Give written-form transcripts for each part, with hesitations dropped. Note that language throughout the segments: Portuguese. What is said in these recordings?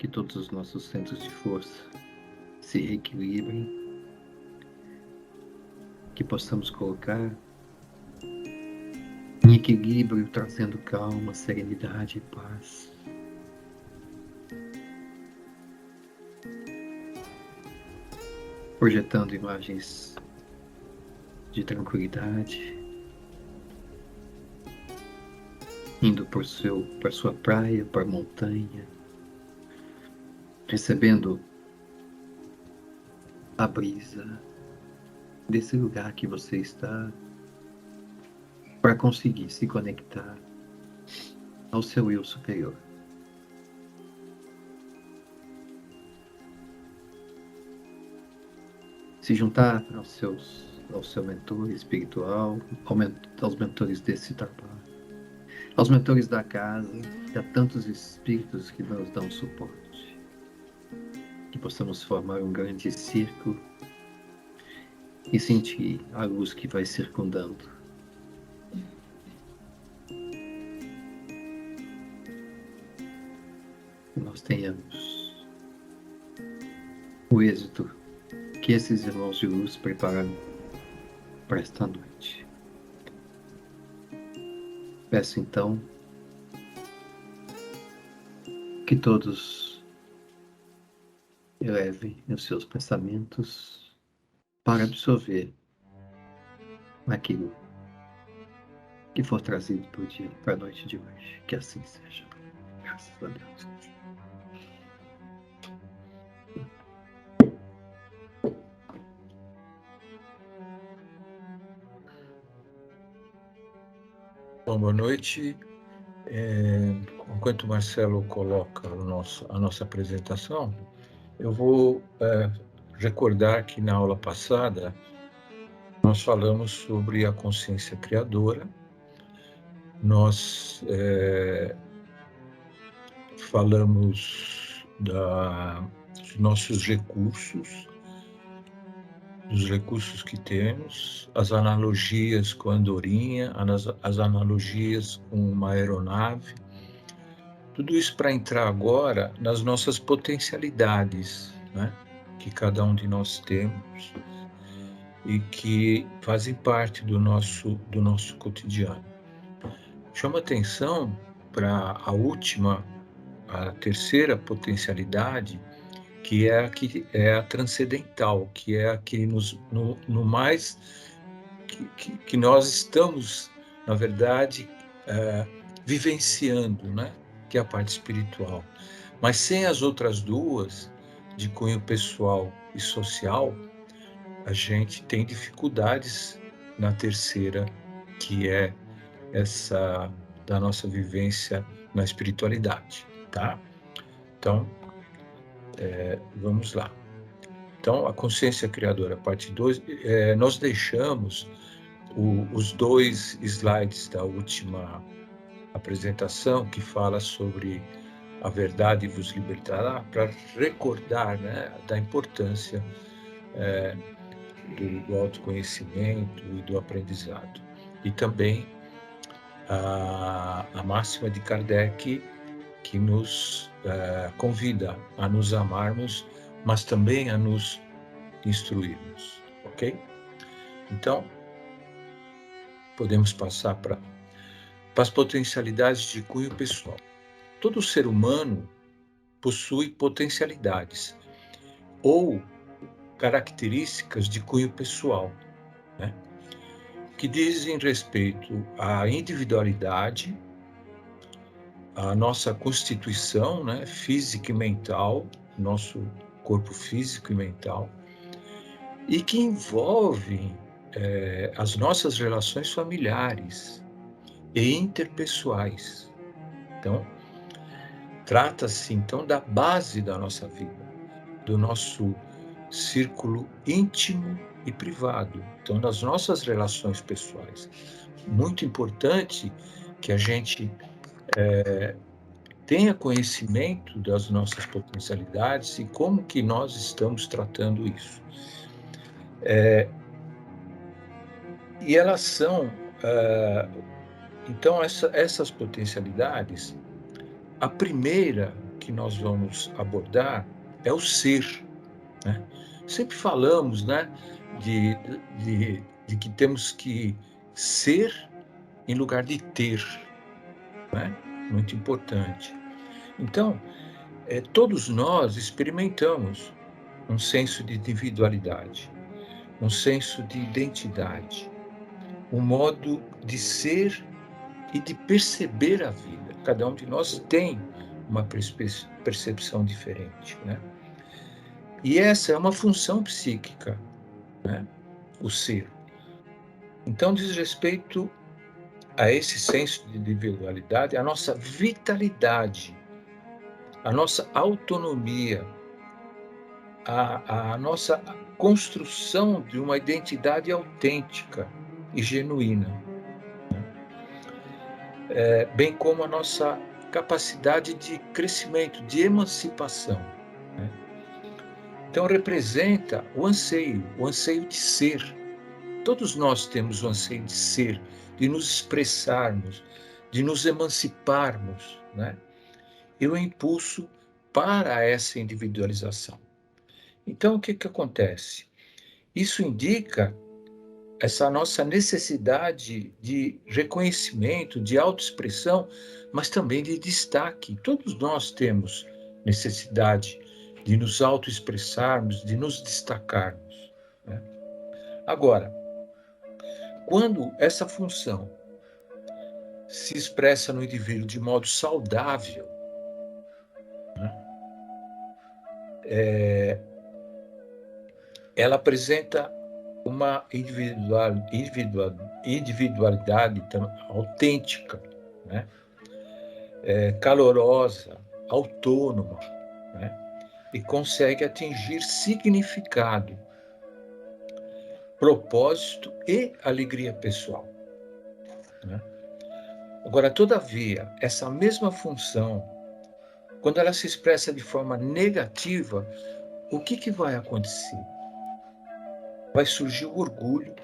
que todos os nossos centros de força se reequilibrem, que possamos colocar em equilíbrio, trazendo calma, serenidade e paz. Projetando imagens de tranquilidade, indo para sua praia, para a montanha, recebendo a brisa desse lugar que você está, para conseguir se conectar ao seu eu superior. Se juntar ao seu mentor espiritual, aos mentores desse trabalho, aos mentores da casa, e a tantos espíritos que nos dão suporte. Que possamos formar um grande círculo e sentir a luz que vai circundando. Que nós tenhamos o êxito que esses irmãos de luz prepararam para esta noite. Peço então que todos elevem os seus pensamentos para absorver aquilo que for trazido para a noite de hoje. Que assim seja. Graças a Deus. Bom, boa noite. Enquanto o Marcelo coloca a nossa apresentação, eu vou recordar que na aula passada nós falamos sobre a consciência criadora, nós falamos dos nossos recursos, dos recursos que temos, as analogias com a andorinha, as analogias com uma aeronave, tudo isso para entrar agora nas nossas potencialidades, né, que cada um de nós temos e que fazem parte do nosso cotidiano. Chama atenção para a terceira potencialidade, que é a transcendental, que é a que no mais que nós estamos, na verdade, vivenciando, né? Que é a parte espiritual. Mas sem as outras duas, de cunho pessoal e social, a gente tem dificuldades na terceira, que é essa da nossa vivência na espiritualidade, tá? Então, vamos lá. Então, a consciência criadora, parte 2, nós deixamos os 2 slides da última apresentação, que fala sobre a verdade vos libertará, para recordar, né, da importância do autoconhecimento e do aprendizado. E também a máxima de Kardec, que nos convida a nos amarmos, mas também a nos instruirmos, ok? Então, podemos passar para as potencialidades de cunho pessoal. Todo ser humano possui potencialidades ou características de cunho pessoal, né, que dizem respeito à individualidade, à nossa constituição, né, física e mental, nosso corpo físico e mental, e que envolvem as nossas relações familiares e interpessoais. Então, trata-se então da base da nossa vida, do nosso círculo íntimo e privado, então das nossas relações pessoais. Muito importante que a gente tenha conhecimento das nossas potencialidades e como que nós estamos tratando isso. E elas são, então, essas potencialidades, a primeira que nós vamos abordar é o ser, né? Sempre falamos, né, de que temos que ser em lugar de ter, né? Muito importante. Então, todos nós experimentamos um senso de individualidade, um senso de identidade, um modo de ser e de perceber a vida. Cada um de nós tem uma percepção diferente, né? E essa é uma função psíquica, né? O ser. Então, diz respeito a esse senso de individualidade, a nossa vitalidade, a nossa autonomia, a nossa construção de uma identidade autêntica e genuína, bem como a nossa capacidade de crescimento, de emancipação, né? Então, representa o anseio de ser. Todos nós temos o anseio de ser, de nos expressarmos, de nos emanciparmos, né? E o impulso para essa individualização. Então, o que acontece? Isso indica essa nossa necessidade de reconhecimento, de autoexpressão, mas também de destaque. Todos nós temos necessidade de nos autoexpressarmos, de nos destacarmos, né? Agora, quando essa função se expressa no indivíduo de modo saudável, né, ela apresenta uma individualidade autêntica, né? Calorosa, autônoma, né? E consegue atingir significado, propósito e alegria pessoal, né? Agora, todavia, essa mesma função, quando ela se expressa de forma negativa, o que vai acontecer? Vai surgir o orgulho,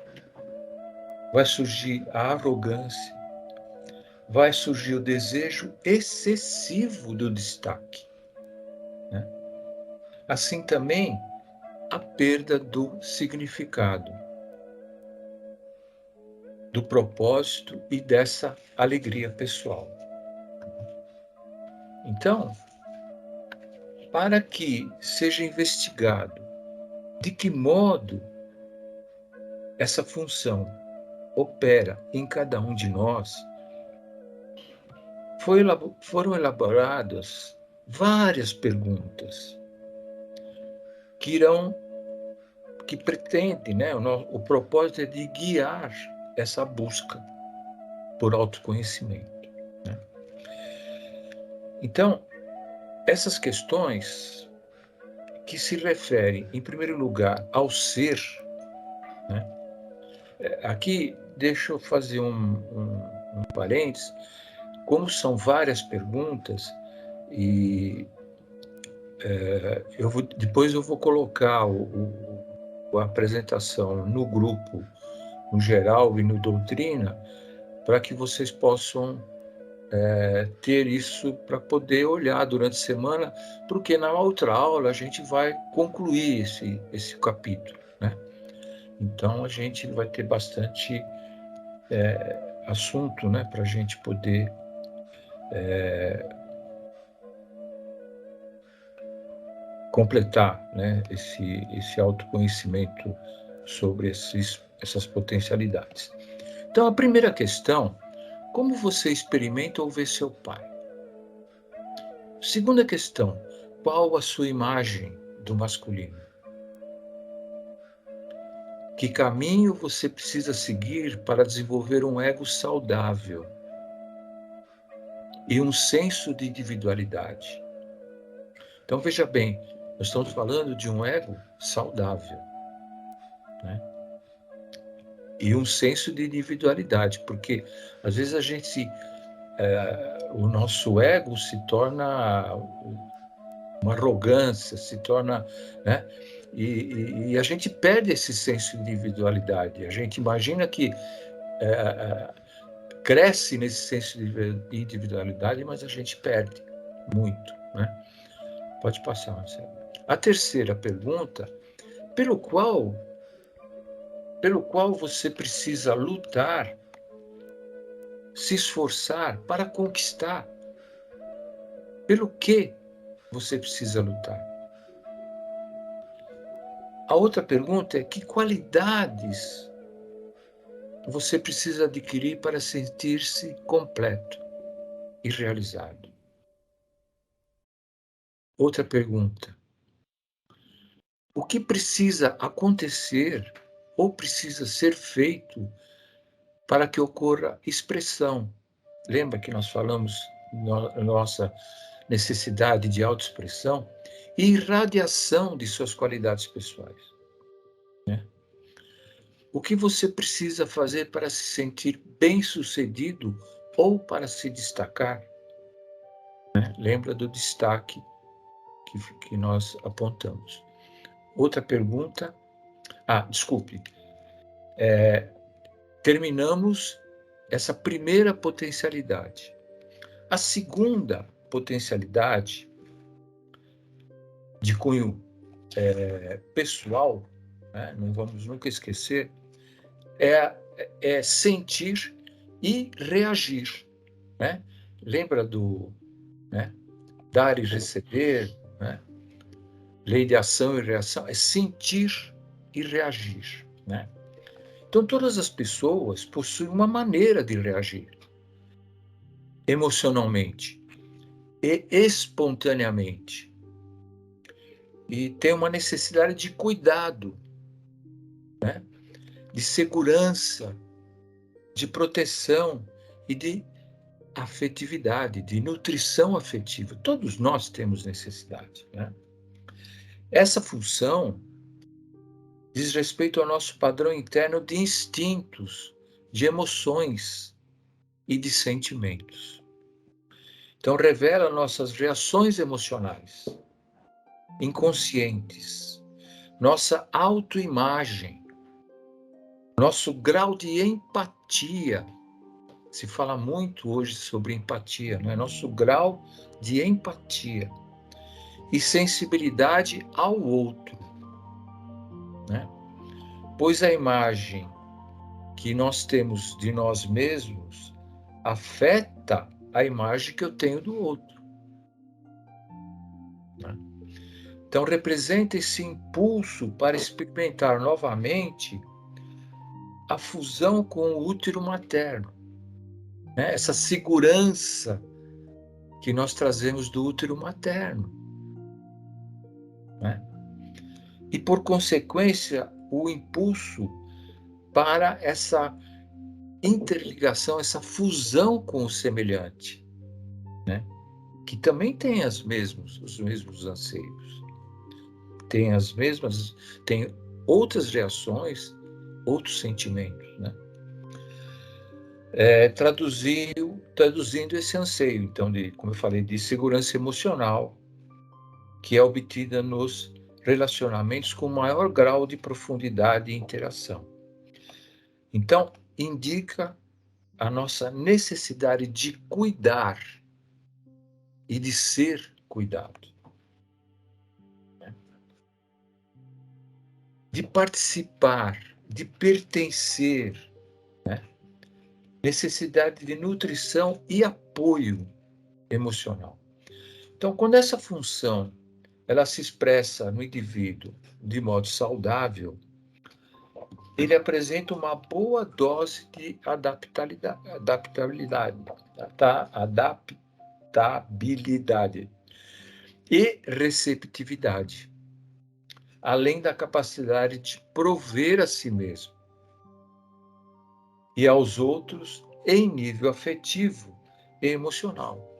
vai surgir a arrogância, vai surgir o desejo excessivo do destaque, né? Assim também a perda do significado, do propósito e dessa alegria pessoal. Então, para que seja investigado de que modo essa função opera em cada um de nós, foram elaboradas várias perguntas que pretendem, né, o propósito é de guiar essa busca por autoconhecimento, né? Então, essas questões que se referem, em primeiro lugar, ao ser, né? Aqui, deixa eu fazer um parênteses. Como são várias perguntas, e depois eu vou colocar a apresentação no grupo, no geral e no doutrina, para que vocês possam ter isso para poder olhar durante a semana, porque na outra aula a gente vai concluir esse capítulo, né? Então a gente vai ter bastante assunto, né, para a gente poder completar, né, esse autoconhecimento sobre essas potencialidades. Então, a primeira questão: como você experimenta ou vê seu pai? Segunda questão: qual a sua imagem do masculino? Que caminho você precisa seguir para desenvolver um ego saudável e um senso de individualidade? Então, veja bem, nós estamos falando de um ego saudável, né? E um senso de individualidade, porque às vezes o nosso ego se torna uma arrogância, se torna, né? E a gente perde esse senso de individualidade. A gente imagina que cresce nesse senso de individualidade, mas a gente perde muito, né? Pode passar, Marcelo. A terceira pergunta, pelo qual você precisa lutar, se esforçar para conquistar. Pelo que você precisa lutar? A outra pergunta é: que qualidades você precisa adquirir para sentir-se completo e realizado? Outra pergunta: o que precisa acontecer ou precisa ser feito para que ocorra expressão? Lembra que nós falamos nossa necessidade de autoexpressão e irradiação de suas qualidades pessoais, né? O que você precisa fazer para se sentir bem-sucedido ou para se destacar, né? Lembra do destaque que nós apontamos. Outra pergunta. Desculpe. Terminamos essa primeira potencialidade. A segunda potencialidade de cunho pessoal, né, não vamos nunca esquecer, é sentir e reagir, né? Lembra do, né, dar e receber, né? Lei de ação e reação, é sentir e reagir, né? Então, todas as pessoas possuem uma maneira de reagir emocionalmente e espontaneamente. E tem uma necessidade de cuidado, né? De segurança, de proteção e de afetividade, de nutrição afetiva. Todos nós temos necessidade, né? Essa função diz respeito ao nosso padrão interno de instintos, de emoções e de sentimentos. Então, revela nossas reações emocionais, inconscientes, nossa autoimagem, nosso grau de empatia. Se fala muito hoje sobre empatia, não é? Nosso grau de empatia e sensibilidade ao outro, né? Pois a imagem que nós temos de nós mesmos afeta a imagem que eu tenho do outro, né? Então, representa esse impulso para experimentar novamente a fusão com o útero materno, né? Essa segurança que nós trazemos do útero materno, né? E, por consequência, o impulso para essa interligação, essa fusão com o semelhante, né? Que também tem os mesmos anseios, tem outras reações, outros sentimentos, né? Traduzindo esse anseio, então, como eu falei, de segurança emocional, que é obtida nos relacionamentos com maior grau de profundidade e interação. Então, indica a nossa necessidade de cuidar e de ser cuidado, de participar, de pertencer, né? Necessidade de nutrição e apoio emocional. Então, quando essa função ela se expressa no indivíduo de modo saudável, ele apresenta uma boa dose de adaptabilidade e receptividade, além da capacidade de prover a si mesmo e aos outros em nível afetivo e emocional.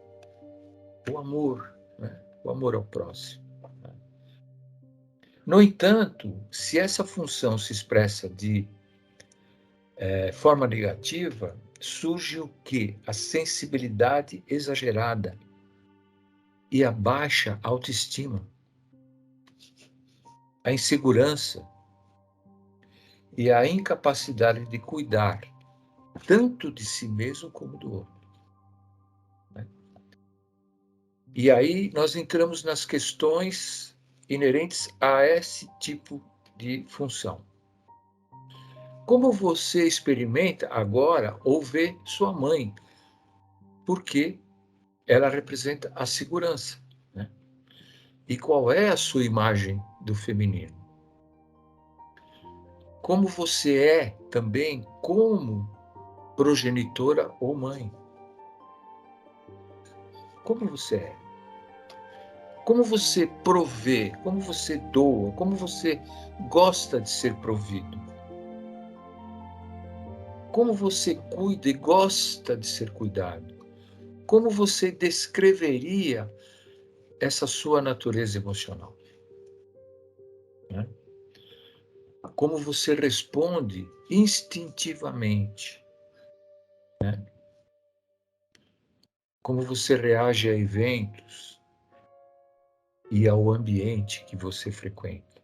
O amor, né? O amor ao próximo. No entanto, se essa função se expressa de forma negativa, surge o quê? A sensibilidade exagerada e a baixa autoestima, a insegurança e a incapacidade de cuidar tanto de si mesmo como do outro, né? E aí nós entramos nas questões inerentes a esse tipo de função. Como você experimenta agora ou vê sua mãe? Porque ela representa a segurança, né? E qual é a sua imagem do feminino? Como você é também como progenitora ou mãe? Como você é? Como você provê? Como você doa? Como você gosta de ser provido? Como você cuida e gosta de ser cuidado? Como você descreveria essa sua natureza emocional, né? Como você responde instintivamente, né? Como você reage a eventos e ao ambiente que você frequenta.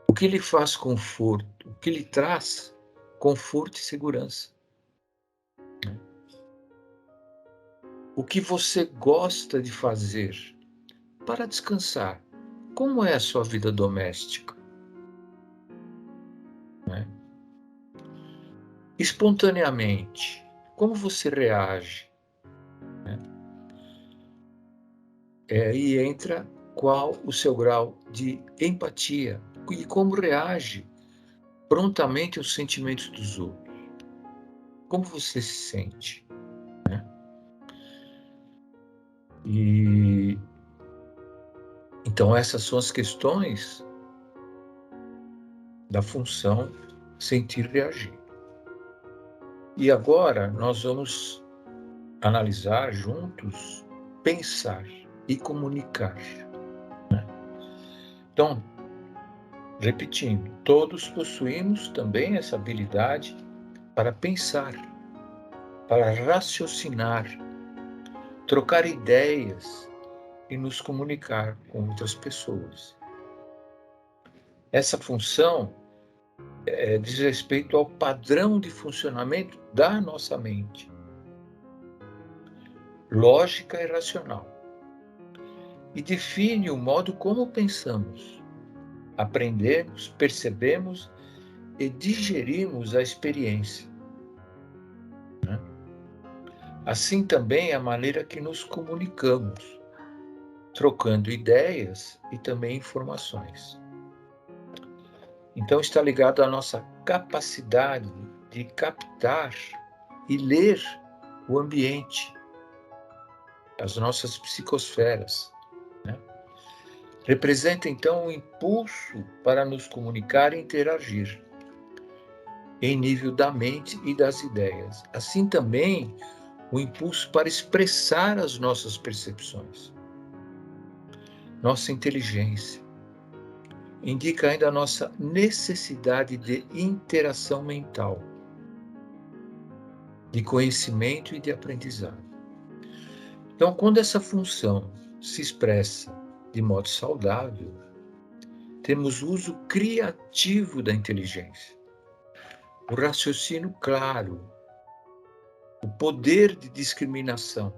O que lhe faz conforto? O que lhe traz conforto e segurança? O que você gosta de fazer para descansar? Como é a sua vida doméstica, né? Espontaneamente, como você reage, né? Aí entra qual o seu grau de empatia e como reage prontamente aos sentimentos dos outros. Como você se sente, né? E então essas são as questões da função sentir e reagir. E agora nós vamos analisar juntos, pensar e comunicar. Então, repetindo, todos possuímos também essa habilidade para pensar, para raciocinar, trocar ideias e nos comunicar com outras pessoas. Essa função diz respeito ao padrão de funcionamento da nossa mente, lógica e racional, e define o modo como pensamos, aprendemos, percebemos e digerimos a experiência, né? Assim também a maneira que nos comunicamos, trocando ideias e também informações. Então está ligado à nossa capacidade de captar e ler o ambiente, as nossas psicosferas, né? Representa então um impulso para nos comunicar e interagir em nível da mente e das ideias. Assim também o impulso para expressar as nossas percepções. Nossa inteligência indica ainda a nossa necessidade de interação mental, de conhecimento e de aprendizado. Então, quando essa função se expressa de modo saudável, temos uso criativo da inteligência, o raciocínio claro, o poder de discriminação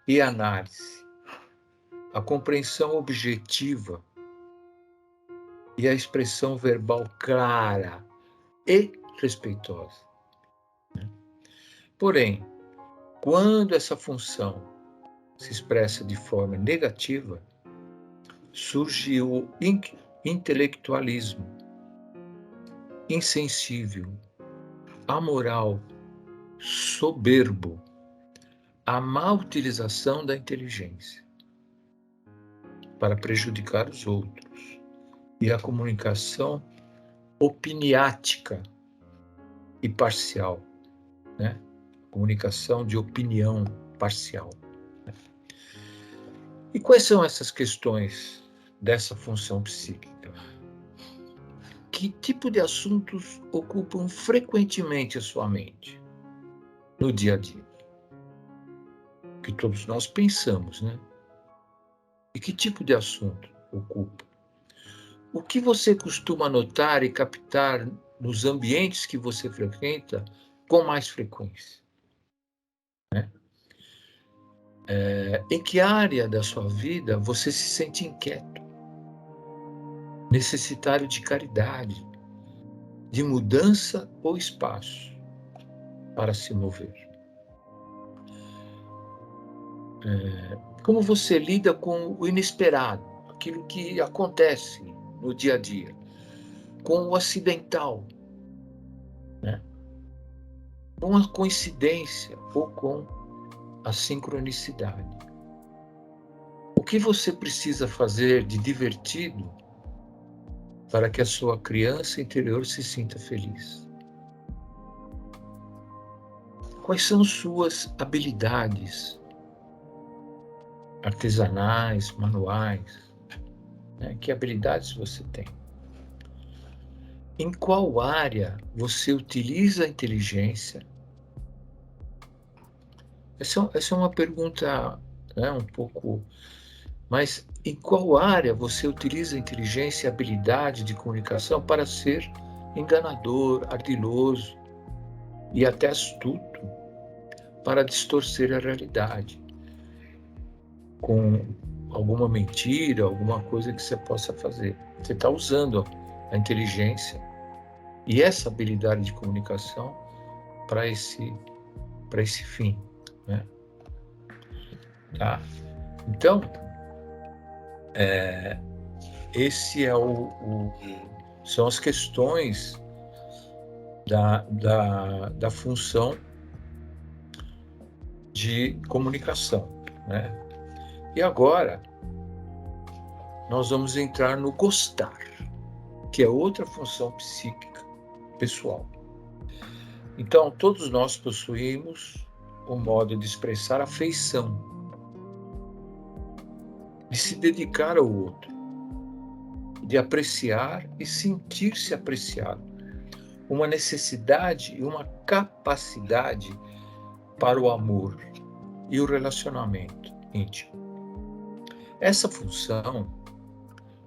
e análise, a compreensão objetiva e a expressão verbal clara e respeitosa. Porém, quando essa função se expressa de forma negativa, surge o intelectualismo insensível, amoral, soberbo, a má utilização da inteligência para prejudicar os outros e a comunicação opiniática e parcial, né? Comunicação de opinião parcial. E quais são essas questões dessa função psíquica? Que tipo de assuntos ocupam frequentemente a sua mente no dia a dia? Que todos nós pensamos, né? E que tipo de assunto ocupa? O que você costuma notar e captar nos ambientes que você frequenta com mais frequência, né? Em que área da sua vida você se sente inquieto, necessitário de caridade, de mudança ou espaço para se mover? Como você lida com o inesperado, aquilo que acontece no dia a dia, com o acidental, né? Com a coincidência ou com a sincronicidade? O que você precisa fazer de divertido para que a sua criança interior se sinta feliz? Quais são suas habilidades artesanais, manuais, né? Que habilidades você tem? Em qual área você utiliza a inteligência? Essa é uma pergunta, né, um pouco, mas em qual área você utiliza a inteligência e a habilidade de comunicação para ser enganador, ardiloso e até astuto para distorcer a realidade com alguma mentira, alguma coisa que você possa fazer? Você está usando a inteligência e essa habilidade de comunicação para esse fim, né? Tá? Então, esse é são as questões da função de comunicação, né? E agora nós vamos entrar no gostar, que é outra função psíquica pessoal. Então, todos nós possuímos um modo de expressar afeição, de se dedicar ao outro, de apreciar e sentir-se apreciado, uma necessidade e uma capacidade para o amor e o relacionamento íntimo. Essa função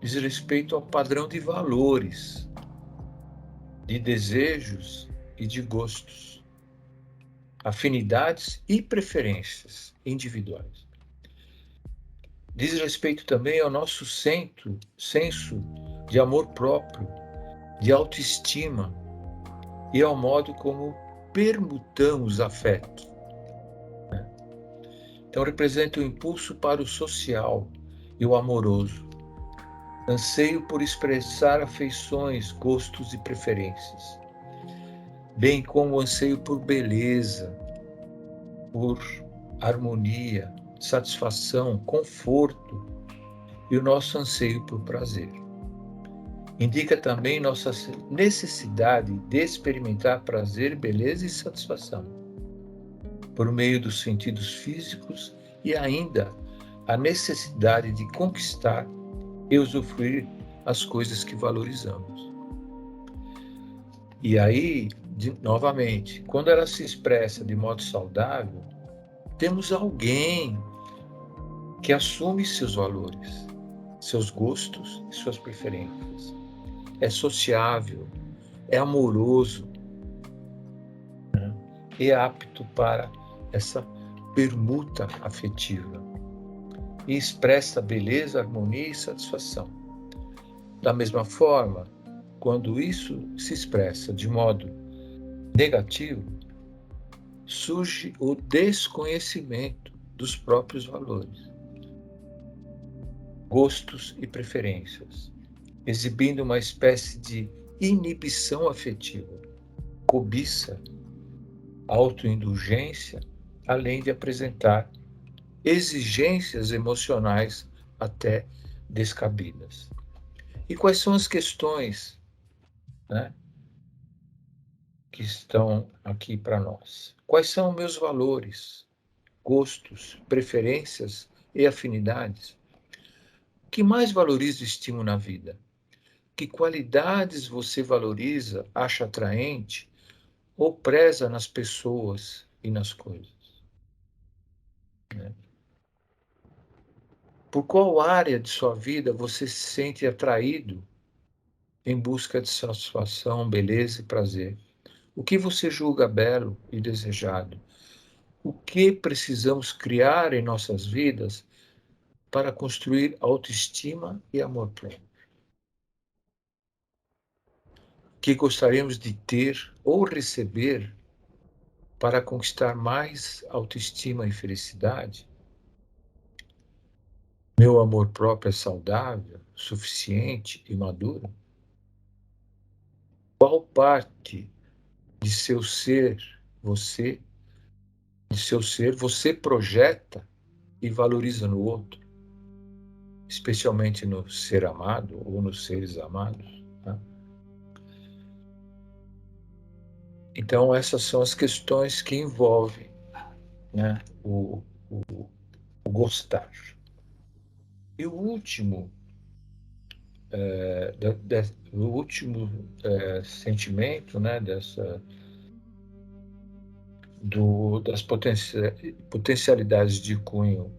diz respeito ao padrão de valores, de desejos e de gostos, afinidades e preferências individuais. Diz respeito também ao nosso senso de amor próprio, de autoestima e ao modo como permutamos afeto. Então representa o impulso para o social e o amoroso, anseio por expressar afeições, gostos e preferências, bem como o anseio por beleza, por harmonia, satisfação, conforto e o nosso anseio por prazer. Indica também nossa necessidade de experimentar prazer, beleza e satisfação, por meio dos sentidos físicos e ainda a necessidade de conquistar e usufruir as coisas que valorizamos. E aí, novamente, quando ela se expressa de modo saudável, temos alguém que assume seus valores, seus gostos e suas preferências. É sociável, é amoroso, né? E é apto para essa permuta afetiva e expressa beleza, harmonia e satisfação. Da mesma forma, quando isso se expressa de modo negativo, surge o desconhecimento dos próprios valores, gostos e preferências, exibindo uma espécie de inibição afetiva, cobiça, autoindulgência, além de apresentar exigências emocionais até descabidas. E quais são as questões, né, que estão aqui para nós? Quais são meus valores, gostos, preferências e afinidades? O que mais valorizo e estimo na vida? Que qualidades você valoriza, acha atraente ou preza nas pessoas e nas coisas, né? Por qual área de sua vida você se sente atraído em busca de satisfação, beleza e prazer? O que você julga belo e desejado? o que precisamos criar em nossas vidas para construir autoestima e amor próprio. O que gostaríamos de ter ou receber para conquistar mais autoestima e felicidade? Meu amor próprio é saudável, suficiente e maduro? Qual parte de seu ser você projeta e valoriza no outro, especialmente no ser amado ou nos seres amados, tá? Então essas são as questões que envolvem, né, o gostar. E o último sentimento, né, das potencialidades de cunho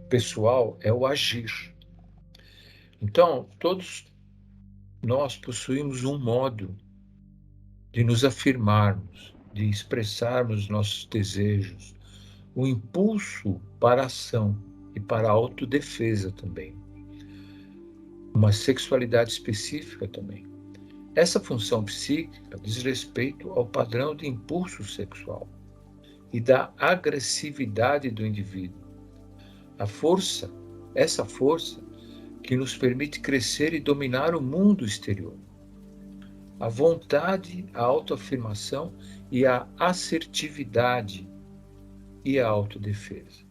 pessoal é o agir. Então, todos nós possuímos um modo de nos afirmarmos, de expressarmos nossos desejos, um impulso para a ação e para a autodefesa também, uma sexualidade específica também. Essa função psíquica diz respeito ao padrão de impulso sexual e da agressividade do indivíduo. Essa força que nos permite crescer e dominar o mundo exterior. A vontade, a autoafirmação e a assertividade e a autodefesa.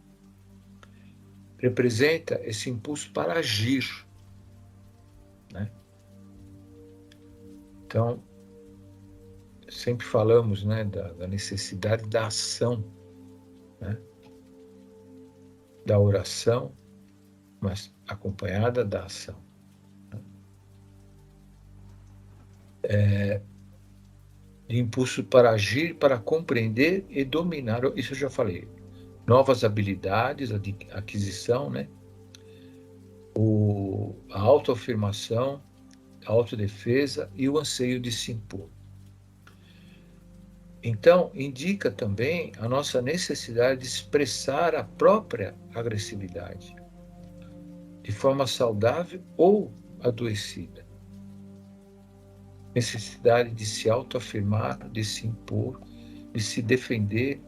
Representa esse impulso para agir, né? Então, sempre falamos, né, da necessidade da ação, né? Da oração, mas acompanhada da ação. De impulso para agir, para compreender e dominar, isso eu já falei, novas habilidades, a aquisição, né? A autoafirmação, a autodefesa e o anseio de se impor. Então, indica também a nossa necessidade de expressar a própria agressividade, de forma saudável ou adoecida. Necessidade de se autoafirmar, de se impor, de se defender,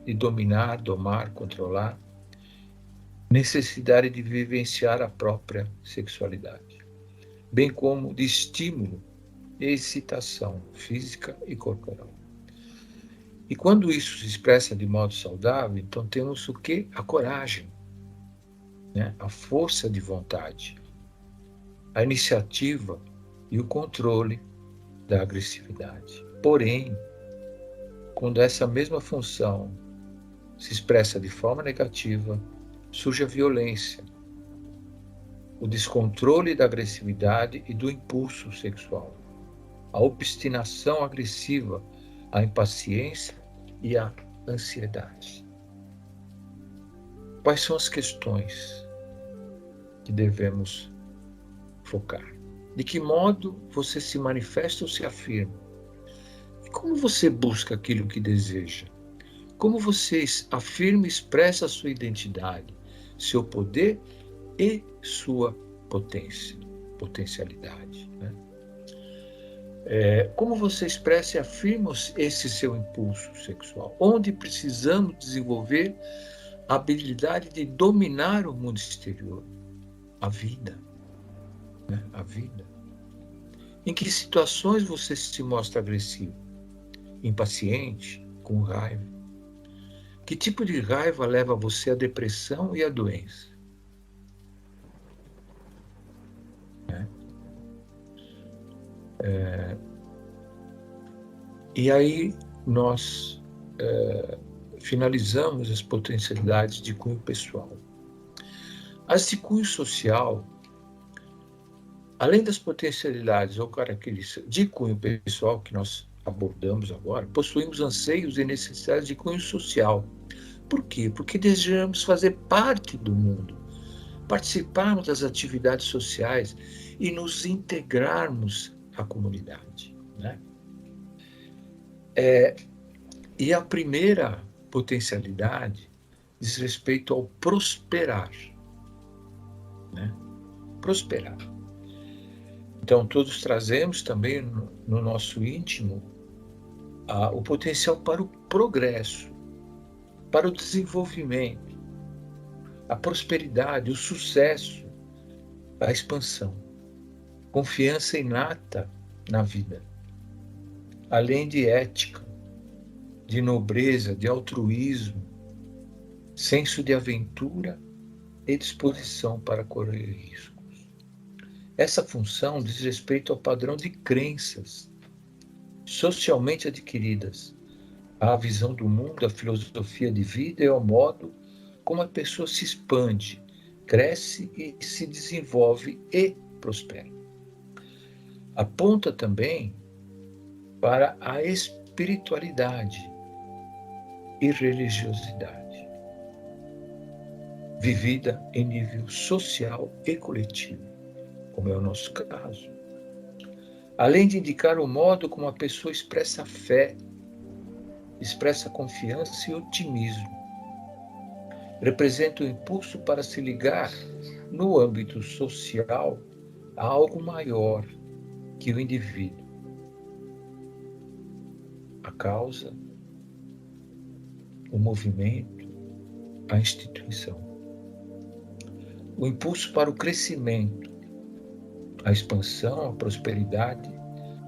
de dominar, domar, controlar. Necessidade de vivenciar a própria sexualidade, bem como de estímulo e excitação física e corporal. E quando isso se expressa de modo saudável, então temos o quê? A coragem, né? A força de vontade, a iniciativa e o controle da agressividade. Porém, quando essa mesma função se expressa de forma negativa, surge a violência, o descontrole da agressividade e do impulso sexual, a obstinação agressiva, a impaciência e a ansiedade. Quais são as questões que devemos focar? De que modo você se manifesta ou se afirma? E como você busca aquilo que deseja? Como você afirma e expressa a sua identidade, seu poder e sua potencialidade, né? Como você expressa e afirma esse seu impulso sexual? Onde precisamos desenvolver a habilidade de dominar o mundo exterior, a vida, né? A vida. Em que situações você se mostra agressivo, impaciente, com raiva? Que tipo de raiva leva você à depressão e à doença? E aí nós finalizamos as potencialidades de cunho pessoal. As de cunho social, além das potencialidades ou características de cunho pessoal que nós abordamos agora, possuímos anseios e necessidades de cunho social. Por quê? Porque desejamos fazer parte do mundo, participarmos das atividades sociais e nos integrarmos à comunidade, né? E a primeira potencialidade diz respeito ao prosperar, né? Prosperar. Então, todos trazemos também no nosso íntimo o potencial para o progresso, para o desenvolvimento, a prosperidade, o sucesso, a expansão, confiança inata na vida, além de ética, de nobreza, de altruísmo, senso de aventura e disposição para correr riscos. Essa função diz respeito ao padrão de crenças socialmente adquiridas, à visão do mundo, à filosofia de vida e ao modo como a pessoa se expande, cresce e se desenvolve e prospera. Aponta também para a espiritualidade e religiosidade, vivida em nível social e coletivo, como é o nosso caso. Além de indicar o modo como a pessoa expressa fé, expressa confiança e otimismo, representa o impulso para se ligar no âmbito social a algo maior que o indivíduo, a causa, o movimento, a instituição. O impulso para o crescimento, a expansão, a prosperidade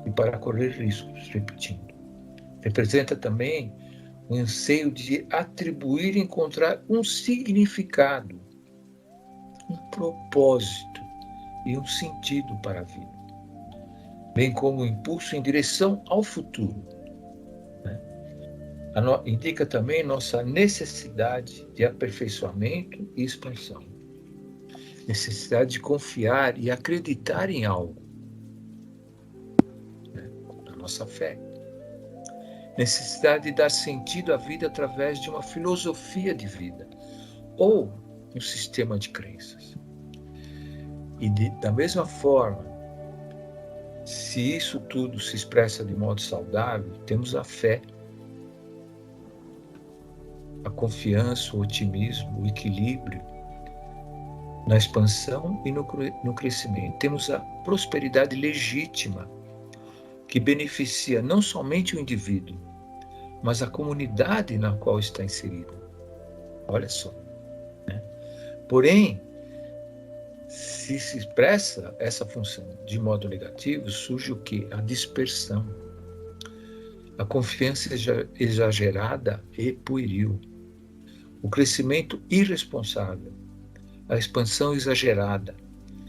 e para correr riscos, repetindo. Representa também o anseio de atribuir e encontrar um significado, um propósito e um sentido para a vida, bem como o impulso em direção ao futuro. Indica também nossa necessidade de aperfeiçoamento e expansão. Necessidade de confiar e acreditar em algo, na nossa fé. Necessidade de dar sentido à vida através de uma filosofia de vida ou um sistema de crenças. E da mesma forma, se isso tudo se expressa de modo saudável, temos a fé, a confiança, o otimismo, o equilíbrio na expansão e no crescimento. Temos a prosperidade legítima, que beneficia não somente o indivíduo, mas a comunidade na qual está inserido. Olha só. Né? Porém, se expressa essa função de modo negativo, surge o quê? A dispersão, a confiança exagerada e pueril, o crescimento irresponsável, a expansão exagerada,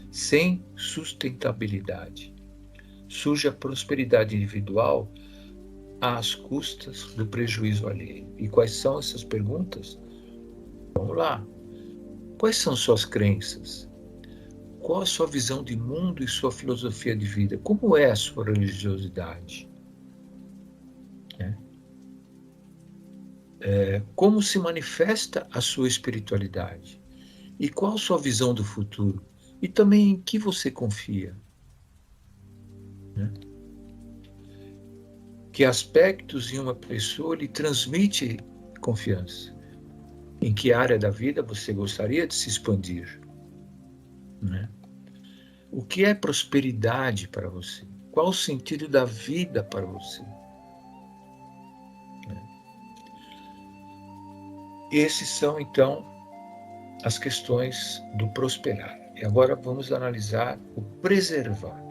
sem sustentabilidade. Surge a prosperidade individual às custas do prejuízo alheio. E quais são essas perguntas? Vamos lá. Quais são suas crenças? Qual a sua visão de mundo e sua filosofia de vida? Como é a sua religiosidade? Como se manifesta a sua espiritualidade? E qual a sua visão do futuro? E também em que você confia? Que aspectos em uma pessoa lhe transmite confiança? Em que área da vida você gostaria de se expandir? O que é prosperidade para você? Qual o sentido da vida para você? Esses são, então, as questões do prosperar. E agora vamos analisar o preservar.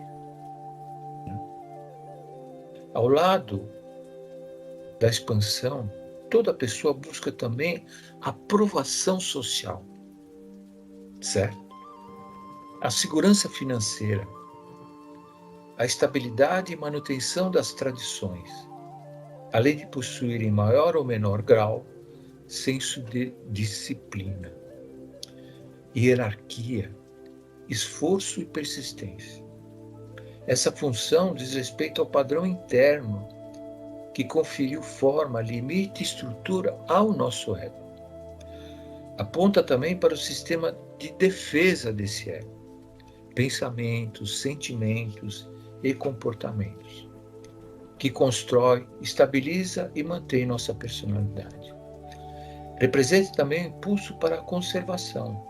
Ao lado da expansão, toda pessoa busca também aprovação social, certo? A segurança financeira, a estabilidade e manutenção das tradições, além de possuir em maior ou menor grau senso de disciplina, hierarquia, esforço e persistência. Essa função diz respeito ao padrão interno que conferiu forma, limite e estrutura ao nosso ego. Aponta também para o sistema de defesa desse ego, pensamentos, sentimentos e comportamentos, que constrói, estabiliza e mantém nossa personalidade. Representa também o impulso para a conservação,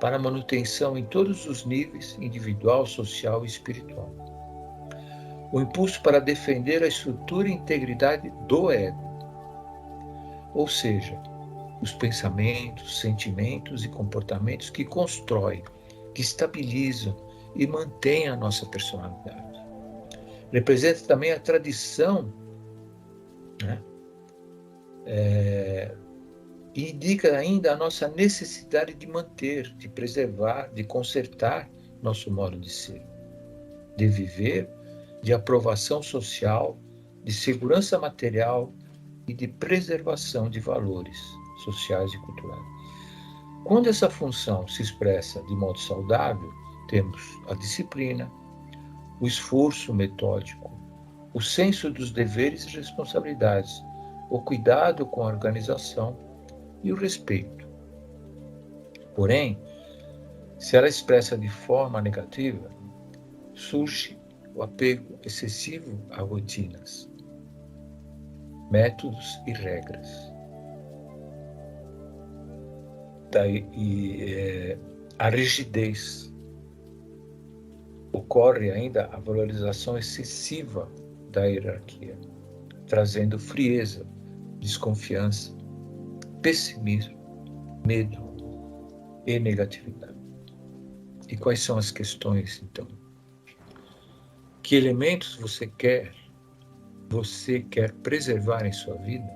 para a manutenção em todos os níveis, individual, social e espiritual. O impulso para defender a estrutura e integridade do ego, ou seja, os pensamentos, sentimentos e comportamentos que constroem, que estabilizam e mantêm a nossa personalidade. Representa também a tradição, né? E indica ainda a nossa necessidade de manter, de preservar, de consertar nosso modo de ser, de viver, de aprovação social, de segurança material e de preservação de valores sociais e culturais. Quando essa função se expressa de modo saudável, temos a disciplina, o esforço metódico, o senso dos deveres e responsabilidades, o cuidado com a organização e o respeito. Porém, se ela é expressa de forma negativa, surge o apego excessivo a rotinas, métodos e regras. A rigidez. Ocorre ainda a valorização excessiva da hierarquia, trazendo frieza, desconfiança, pessimismo, medo e negatividade. E quais são as questões, então? Que elementos você quer preservar em sua vida?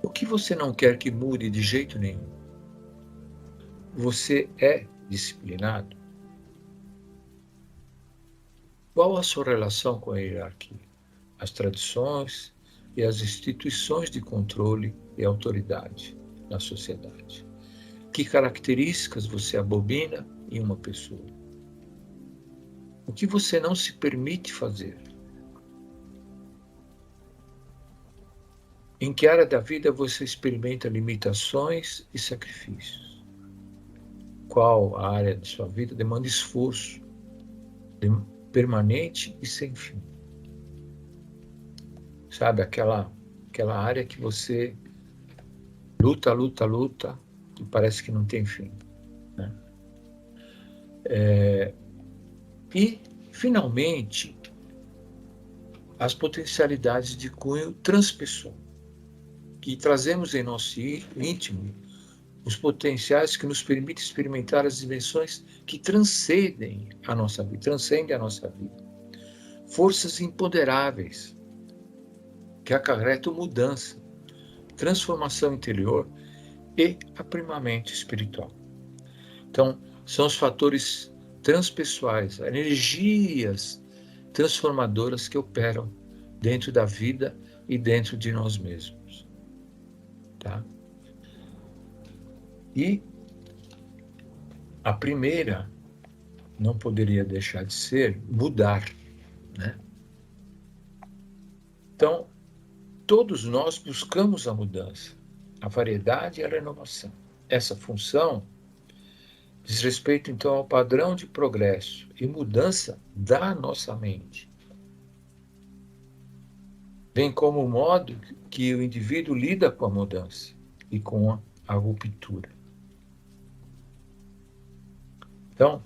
O que você não quer que mude de jeito nenhum? Você é disciplinado? Qual a sua relação com a hierarquia, as tradições e as instituições de controle e autoridade na sociedade? Que características você abomina em uma pessoa? O que você não se permite fazer? Em que área da vida você experimenta limitações e sacrifícios? Qual a área de sua vida demanda esforço permanente e sem fim? Sabe, aquela área que você luta e parece que não tem fim, né? E, finalmente, as potencialidades de cunho transpessoal, que trazemos em nosso íntimo os potenciais que nos permitem experimentar as dimensões que transcendem a nossa vida. Forças imponderáveis que acarretam mudança, transformação interior e aprimoramento espiritual. Então, são os fatores transpessoais, energias transformadoras que operam dentro da vida e dentro de nós mesmos. Tá? E a primeira não poderia deixar de ser mudar, né? Então, todos nós buscamos a mudança, a variedade e a renovação. Essa função diz respeito, então, ao padrão de progresso e mudança da nossa mente, bem como o modo que o indivíduo lida com a mudança e com a ruptura. Então,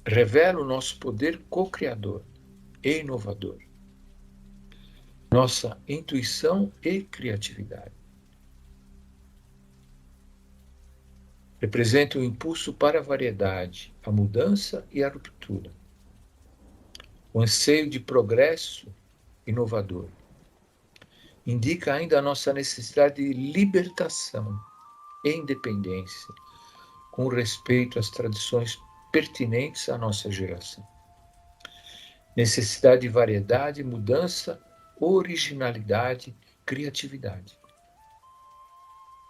revela o nosso poder co-criador e inovador, nossa intuição e criatividade. Representa o impulso para a variedade, a mudança e a ruptura, o anseio de progresso inovador. Indica ainda a nossa necessidade de libertação e independência, com respeito às tradições pertinentes à nossa geração. Necessidade de variedade, mudança, originalidade, criatividade.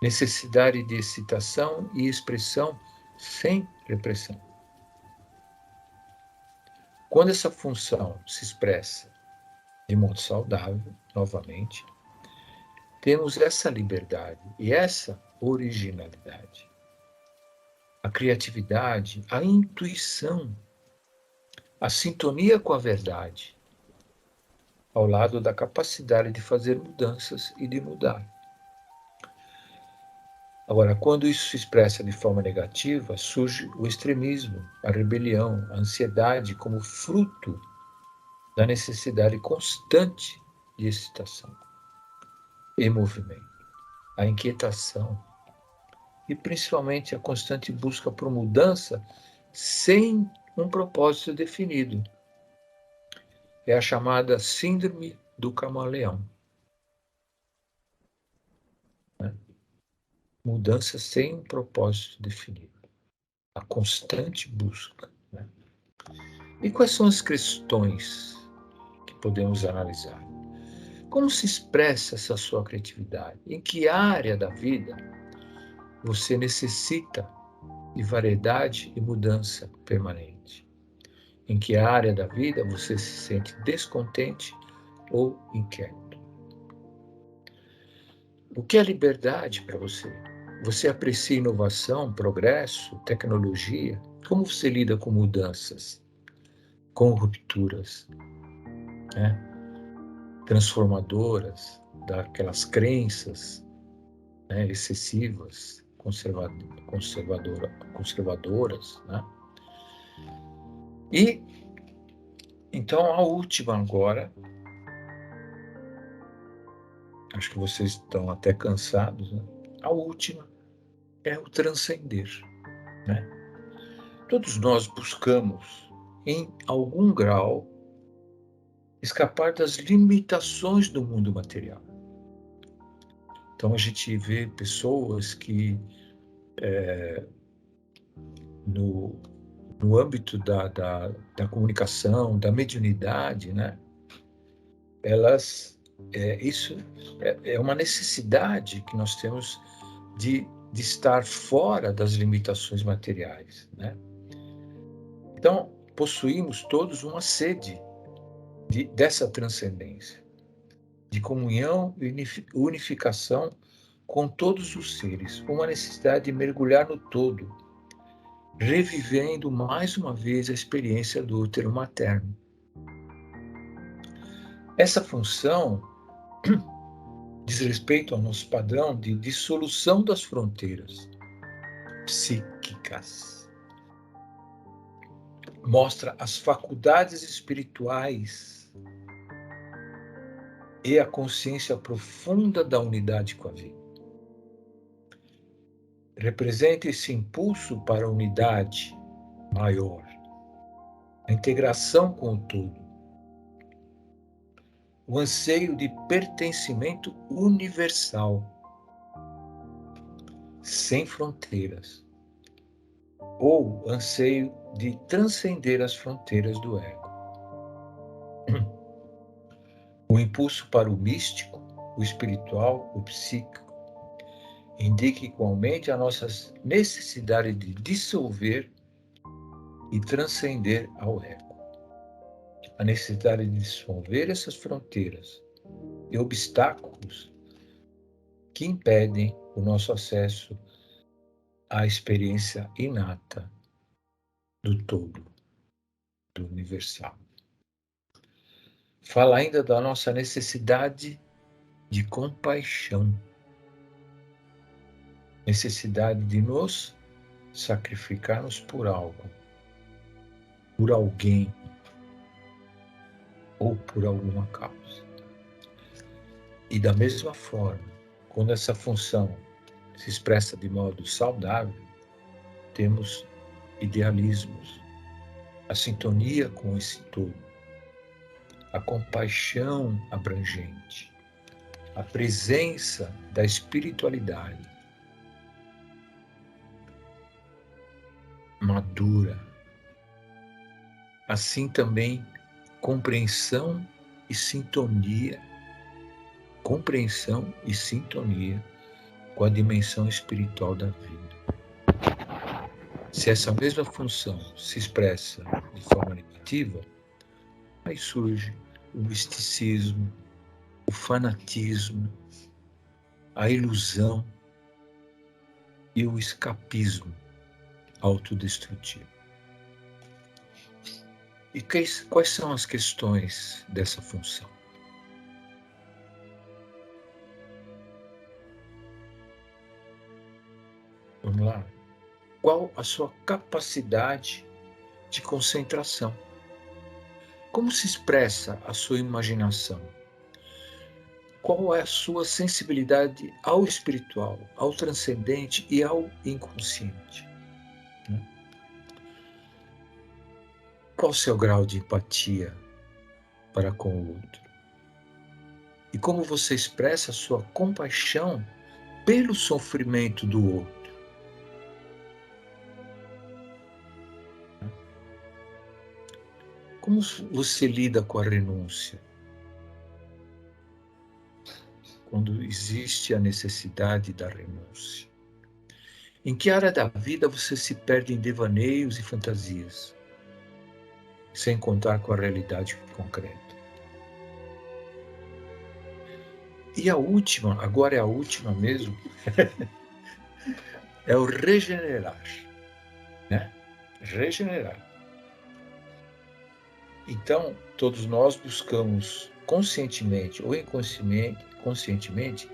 Necessidade de excitação e expressão sem repressão. Quando essa função se expressa de modo saudável, novamente, temos essa liberdade e essa originalidade. A criatividade, a intuição, a sintonia com a verdade, ao lado da capacidade de fazer mudanças e de mudar. Agora, quando isso se expressa de forma negativa, surge o extremismo, a rebelião, a ansiedade como fruto da necessidade constante de excitação e movimento, a inquietação e principalmente a constante busca por mudança sem um propósito definido. É a chamada síndrome do camaleão. Né? Mudança sem um propósito definido. A constante busca. Né? E quais são as questões que podemos analisar? Como se expressa essa sua criatividade? Em que área da vida você necessita de variedade e mudança permanente? Em que área da vida você se sente descontente ou inquieto? O que é liberdade para você? Você aprecia inovação, progresso, tecnologia? Como você lida com mudanças, com rupturas, né? Transformadoras, daquelas crenças, né, excessivas, conservadoras, né? E então a última agora, acho que vocês estão até cansados, né? A última é o transcender, né? Todos nós buscamos, em algum grau, escapar das limitações do mundo material. Então a gente vê pessoas que no âmbito da comunicação, da mediunidade, né? Isso é uma necessidade que nós temos de estar fora das limitações materiais, né? Então, possuímos todos uma sede dessa transcendência, de comunhão e unificação com todos os seres, uma necessidade de mergulhar no todo, revivendo mais uma vez a experiência do útero materno. Essa função diz respeito ao nosso padrão de dissolução das fronteiras psíquicas. Mostra as faculdades espirituais e a consciência profunda da unidade com a vida. Representa esse impulso para a unidade maior, a integração com o todo, o anseio de pertencimento universal, sem fronteiras, ou anseio de transcender as fronteiras do ego. O impulso para o místico, o espiritual, o psíquico, indica igualmente a nossa necessidade de dissolver e transcender ao ego. A necessidade de dissolver essas fronteiras e obstáculos que impedem o nosso acesso à experiência inata do todo, do universal. Fala ainda da nossa necessidade de compaixão, necessidade de nos sacrificarmos por algo, por alguém ou por alguma causa. E da mesma forma, quando essa função se expressa de modo saudável, temos idealismos, a sintonia com esse todo, a compaixão abrangente, a presença da espiritualidade madura, assim também compreensão e sintonia com a dimensão espiritual da vida. Se essa mesma função se expressa de forma negativa, aí surge o misticismo, o fanatismo, a ilusão e o escapismo autodestrutivo. E quais são as questões dessa função? Vamos lá. Qual a sua capacidade de concentração? Como se expressa a sua imaginação? Qual é a sua sensibilidade ao espiritual, ao transcendente e ao inconsciente? Qual o seu grau de empatia para com o outro? E como você expressa a sua compaixão pelo sofrimento do outro? Como você lida com a renúncia? Quando existe a necessidade da renúncia? Em que área da vida você se perde em devaneios e fantasias, sem contar com a realidade concreta? E a última, agora é a última mesmo, é o regenerar, né? Regenerar. Então, todos nós buscamos conscientemente ou inconscientemente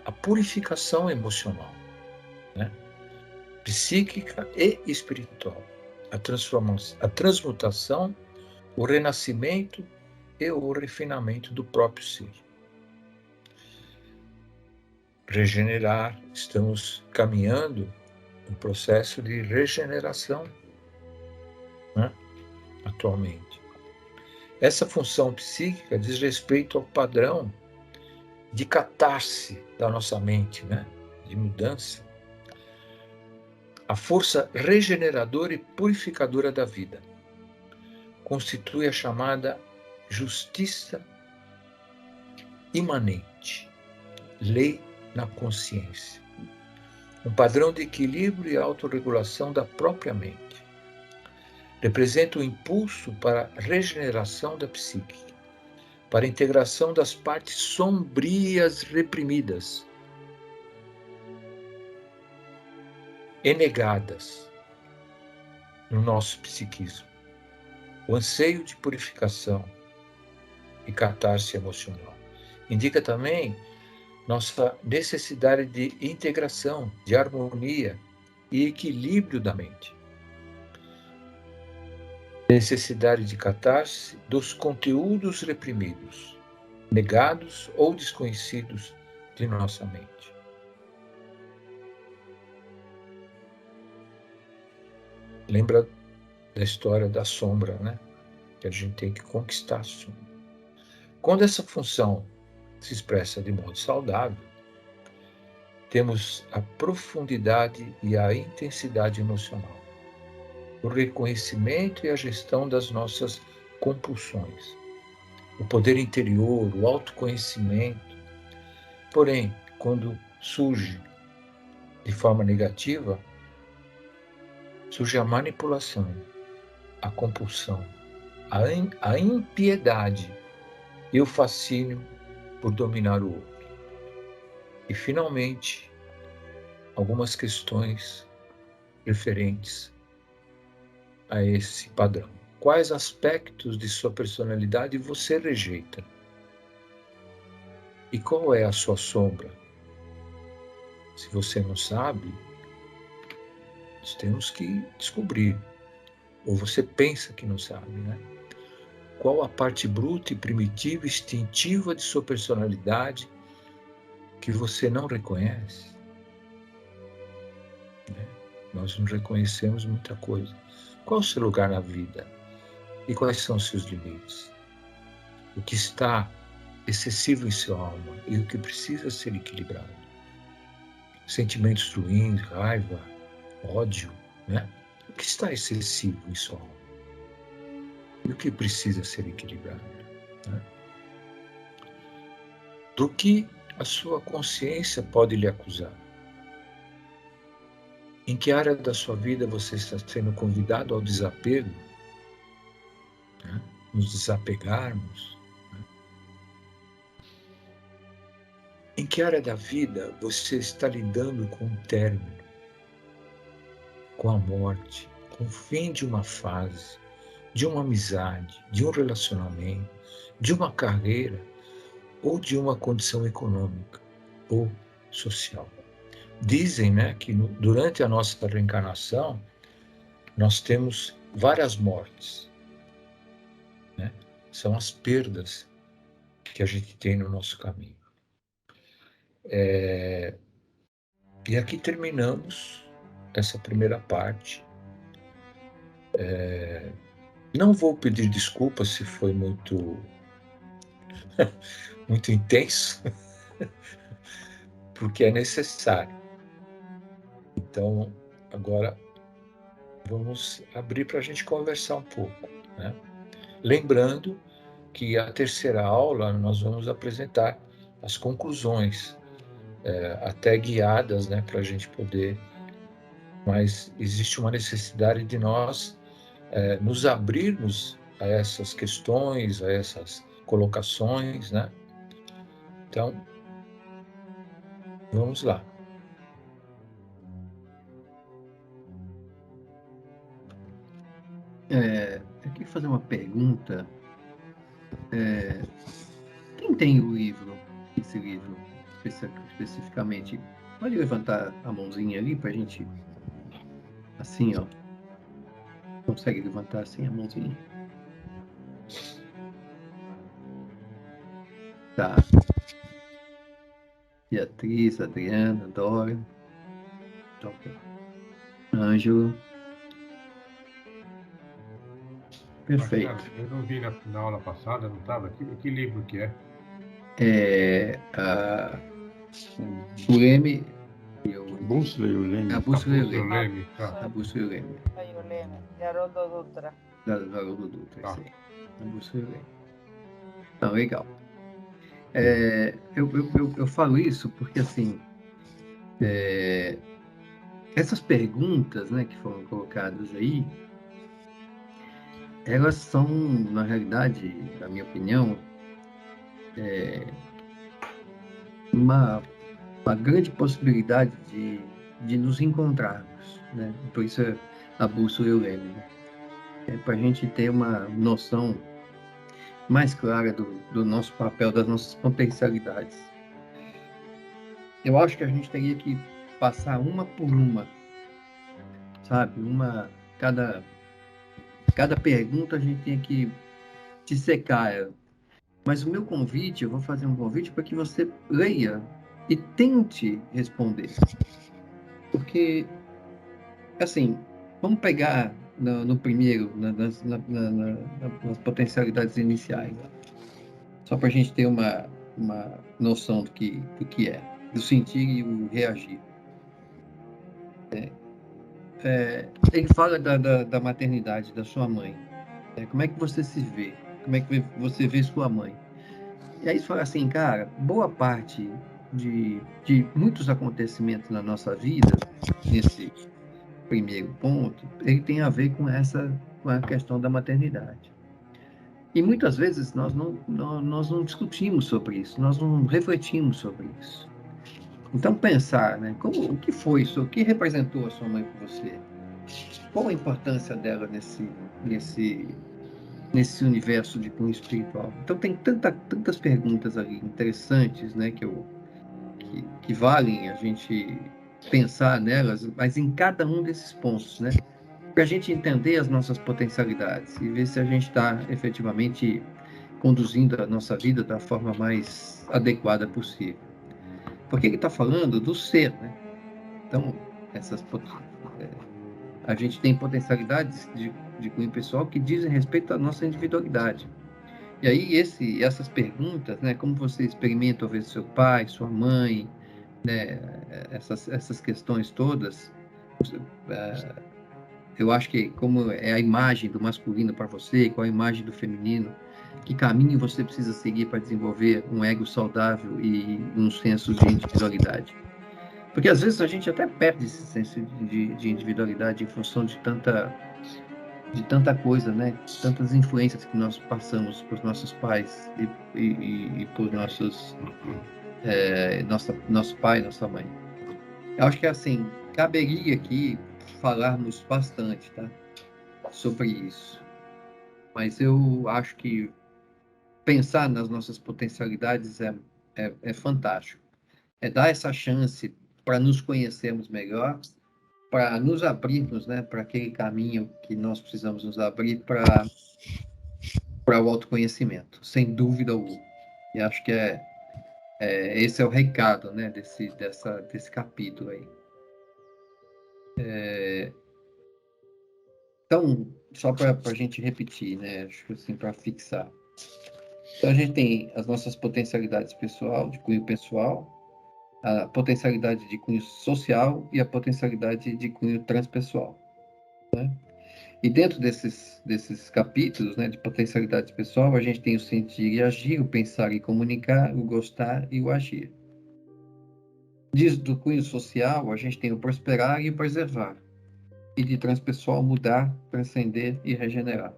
a purificação emocional, né? Psíquica e espiritual, a transformação, a transmutação, o renascimento e o refinamento do próprio ser. Regenerar, estamos caminhando um processo de regeneração, né, atualmente. Essa função psíquica diz respeito ao padrão de catarse da nossa mente, né, de mudança. A força regeneradora e purificadora da vida constitui a chamada justiça imanente, lei na consciência, um padrão de equilíbrio e autorregulação da própria mente. Representa o impulso para a regeneração da psique, para a integração das partes sombrias reprimidas e negadas no nosso psiquismo. O anseio de purificação e catarse emocional. Indica também nossa necessidade de integração, de harmonia e equilíbrio da mente. Necessidade de catarse dos conteúdos reprimidos, negados ou desconhecidos de nossa mente. Lembra da história da sombra, né? Que a gente tem que conquistar a sombra. Quando essa função se expressa de modo saudável, temos a profundidade e a intensidade emocional, o reconhecimento e a gestão das nossas compulsões, o poder interior, o autoconhecimento. Porém, quando surge de forma negativa, surge a manipulação, a compulsão, a impiedade e o fascínio por dominar o outro. E, finalmente, algumas questões referentes a esse padrão. Quais aspectos de sua personalidade você rejeita? E qual é a sua sombra? Se você não sabe, nós temos que descobrir. Ou você pensa que não sabe, né? Qual a parte bruta e primitiva, instintiva de sua personalidade que você não reconhece? Né? Nós não reconhecemos muita coisa. Qual o seu lugar na vida? E quais são os seus limites? O que está excessivo em sua alma e o que precisa ser equilibrado? Sentimentos ruins, raiva, ódio, né? O que está excessivo em sua alma? E o que precisa ser equilibrado? Né? Do que a sua consciência pode lhe acusar? Em que área da sua vida você está sendo convidado ao desapego? Né? Nos desapegarmos? Né? Em que área da vida você está lidando com o término, com a morte, com o fim de uma fase, de uma amizade, de um relacionamento, de uma carreira ou de uma condição econômica ou social? dizem, né, que durante a nossa reencarnação nós temos várias mortes, né? São as perdas que a gente tem no nosso caminho. E aqui terminamos essa primeira parte. Não vou pedir desculpas se foi muito muito intenso, porque é necessário. Então, agora vamos abrir para a gente conversar um pouco, né? Lembrando que a terceira aula nós vamos apresentar as conclusões, até guiadas, né, para a gente poder. Mas existe uma necessidade de nós nos abrirmos a essas questões, a essas colocações, né? Então, vamos lá. Eu queria fazer uma pergunta. Quem tem o livro, esse livro, especificamente? Pode levantar a mãozinha ali para a gente, assim, ó. Consegue levantar assim a mãozinha? Tá. Beatriz, Adriana, Dora. Ok. Ângelo. Perfeito. Marcelo, eu não vi na aula passada, não estava? Que livro que é? O Leme e o... Bússola e o Leme. A Bússola e o Bússola Leme. Leme, tá. A Bússola e o Leme. De Haroldo Dutra. Da Haroldo Dutra, Tá. isso aí. A Bússola e o Leme. Não, legal. Eu falo isso porque, assim, essas perguntas, né, que foram colocadas aí, elas são, na realidade, na minha opinião, uma grande possibilidade de nos encontrarmos, né? Por isso a bússola e o leme, né? Para a gente ter uma noção mais clara do nosso papel, das nossas potencialidades. Eu acho que a gente teria que passar uma por uma, sabe? Cada pergunta a gente tem que dissecar ela. Mas o meu convite, eu vou fazer um convite para que você leia e tente responder. Porque, assim, vamos pegar no primeiro, nas potencialidades iniciais, só para a gente ter uma noção do que é, do sentir e o reagir. Ele fala da maternidade, da sua mãe. Como é que você se vê? Como é que você vê sua mãe? E aí fala assim, cara, boa parte de muitos acontecimentos na nossa vida, nesse primeiro ponto, ele tem a ver com a questão da maternidade. E muitas vezes nós não discutimos sobre isso, nós não refletimos sobre isso. Então pensar, né, o que foi isso, o que representou a sua mãe para você? Qual a importância dela nesse universo de cunho espiritual? Então tem tantas perguntas ali interessantes, né, que valem a gente pensar nelas, mas em cada um desses pontos, né, para a gente entender as nossas potencialidades e ver se a gente está efetivamente conduzindo a nossa vida da forma mais adequada possível. Porque ele está falando do ser, né? Então, a gente tem potencialidades de cunho pessoal que dizem respeito à nossa individualidade. E aí, essas perguntas, né? Como você experimenta ouvir seu pai, sua mãe, né? Essas questões todas, eu acho que como é a imagem do masculino para você, qual a imagem do feminino, que caminho você precisa seguir para desenvolver um ego saudável e um senso de individualidade. Porque às vezes a gente até perde esse senso de individualidade em função de tanta coisa, né? Tantas influências que nós passamos para os nossos pais e por nosso pai e nossa mãe. Eu acho que assim, caberia aqui falarmos bastante, tá? Sobre isso. Mas eu acho que pensar nas nossas potencialidades é fantástico. Dar essa chance para nos conhecermos melhor, para nos abrirmos, né, para aquele caminho que nós precisamos nos abrir para o autoconhecimento, sem dúvida alguma. E acho que esse é o recado, né, desse capítulo aí. Então, só para a gente repetir, né, acho que assim, para fixar. Então, a gente tem as nossas potencialidades pessoal, de cunho pessoal, a potencialidade de cunho social e a potencialidade de cunho transpessoal. E dentro desses capítulos, né, de potencialidade pessoal, a gente tem o sentir e agir, o pensar e comunicar, o gostar e o agir. Do cunho social, a gente tem o prosperar e o preservar. E de transpessoal, mudar, transcender e regenerar.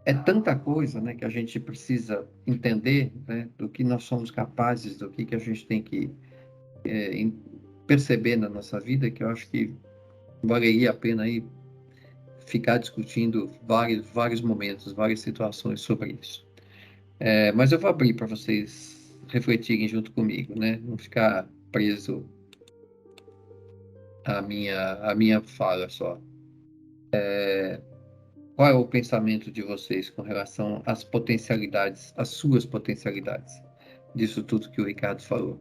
É tanta coisa, né, que a gente precisa entender, né, do que nós somos capazes, do que a gente tem que perceber na nossa vida, que eu acho que valeria a pena aí ficar discutindo vários momentos, várias situações sobre isso. Mas eu vou abrir para vocês refletirem junto comigo, né? Não ficar preso à minha fala só. Qual é o pensamento de vocês com relação às potencialidades, às suas potencialidades, disso tudo que o Ricardo falou?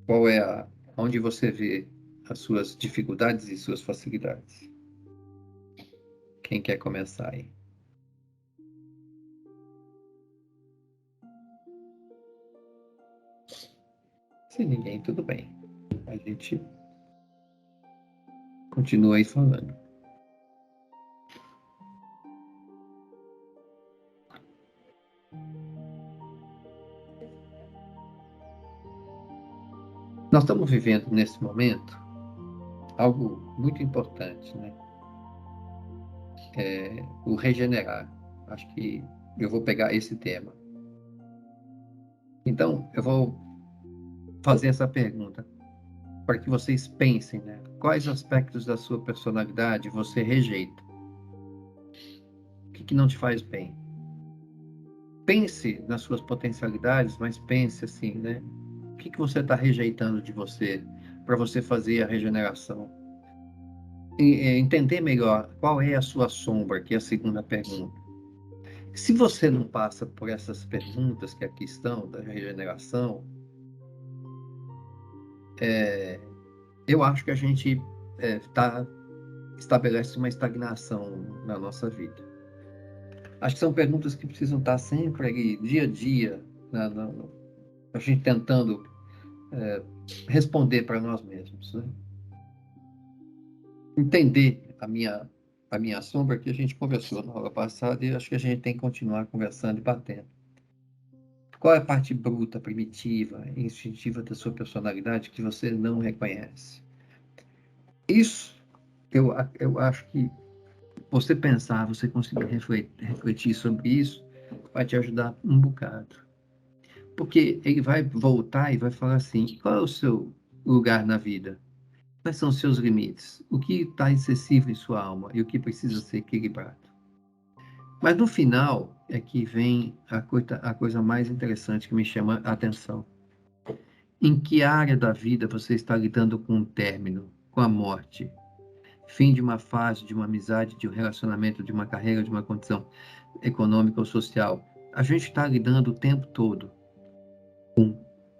Qual é onde você vê as suas dificuldades e suas facilidades? Quem quer começar aí? Se ninguém, tudo bem. A gente continua aí falando. Nós estamos vivendo nesse momento algo muito importante, né? O regenerar. Acho que eu vou pegar esse tema. Então, eu vou fazer essa pergunta para que vocês pensem, né? Quais aspectos da sua personalidade você rejeita? O que não te faz bem? Pense nas suas potencialidades, mas pense assim, né? O que você está rejeitando de você para você fazer a regeneração? Entender melhor qual é a sua sombra, que é a segunda pergunta. Se você não passa por essas perguntas que aqui estão, da regeneração, eu acho que a gente estabelece uma estagnação na nossa vida. Acho que são perguntas que precisam estar sempre ali, dia a dia, a gente tentando responder para nós mesmos, né? Entender a minha sombra, que a gente conversou na aula passada, e acho que a gente tem que continuar conversando e batendo. Qual é a parte bruta, primitiva, instintiva da sua personalidade que você não reconhece? Isso, eu acho que você pensar, você conseguir refletir sobre isso, vai te ajudar um bocado. Porque ele vai voltar e vai falar assim, qual é o seu lugar na vida? Quais são os seus limites? O que está excessivo em sua alma e o que precisa ser equilibrado? Mas no final é que vem a coisa mais interessante que me chama a atenção. Em que área da vida você está lidando com um término, com a morte? Fim de uma fase, de uma amizade, de um relacionamento, de uma carreira, de uma condição econômica ou social. A gente está lidando o tempo todo com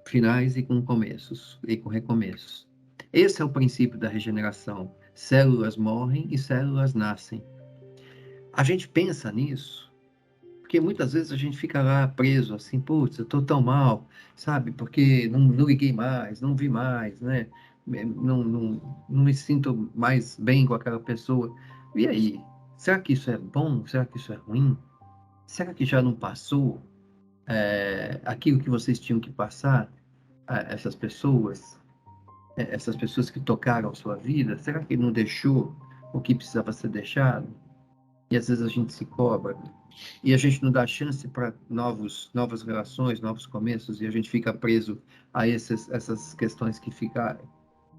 finais e com começos, e com recomeços. Esse é o princípio da regeneração. Células morrem e células nascem. A gente pensa nisso, porque muitas vezes a gente fica lá preso, assim, putz, eu estou tão mal, sabe? Porque não liguei mais, não vi mais, né? Não me sinto mais bem com aquela pessoa. E aí? Será que isso é bom? Será que isso é ruim? Será que já não passou aquilo que vocês tinham que passar a essas pessoas? Essas pessoas que tocaram a sua vida? Será que não deixou o que precisava ser deixado? E às vezes a gente se cobra. E a gente não dá chance para novas relações, novos começos, e a gente fica preso a essas questões que ficaram,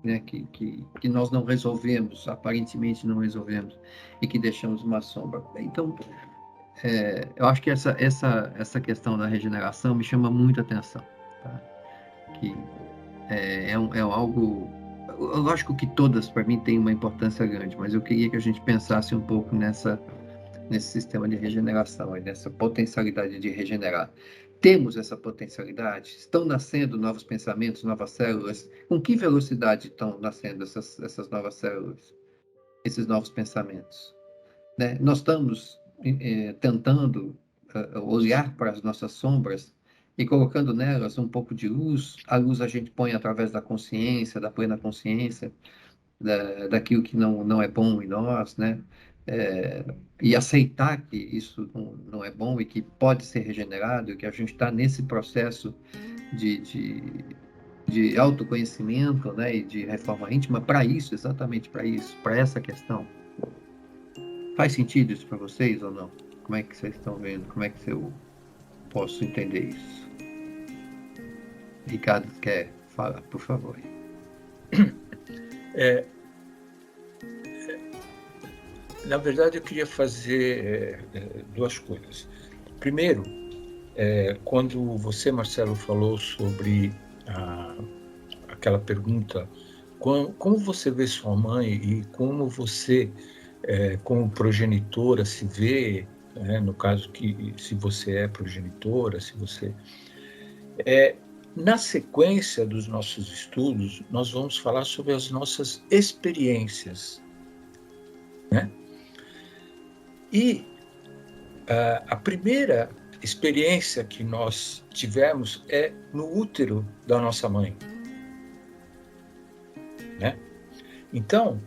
né, que nós não resolvemos, aparentemente não resolvemos, e que deixamos uma sombra. Então, eu acho que essa questão da regeneração me chama muita atenção, tá? Que É algo. Lógico que todas, para mim, têm uma importância grande, mas eu queria que a gente pensasse um pouco nesse sistema de regeneração, nessa potencialidade de regenerar. Temos essa potencialidade? Estão nascendo novos pensamentos, novas células? Com que velocidade estão nascendo essas novas células, esses novos pensamentos? Né? Nós estamos tentando olhar para as nossas sombras e colocando nelas um pouco de luz. A luz a gente põe através da consciência, da plena consciência, daquilo que não é bom em nós, né? É, e aceitar que isso não é bom e que pode ser regenerado, e que a gente está nesse processo de, de, de autoconhecimento, né? E de reforma íntima para isso, exatamente para isso, para essa questão. Faz sentido isso para vocês ou não? Como é que vocês estão vendo? Como é que eu posso entender isso? Ricardo quer falar, por favor. Na verdade, eu queria fazer duas coisas. Primeiro, quando você, Marcelo, falou sobre aquela pergunta, como você vê sua mãe e como você, como progenitora, se vê, no caso que se você é progenitora, se você... Na sequência dos nossos estudos, nós vamos falar sobre as nossas experiências, né? E a primeira experiência que nós tivemos é no útero da nossa mãe, né? Então,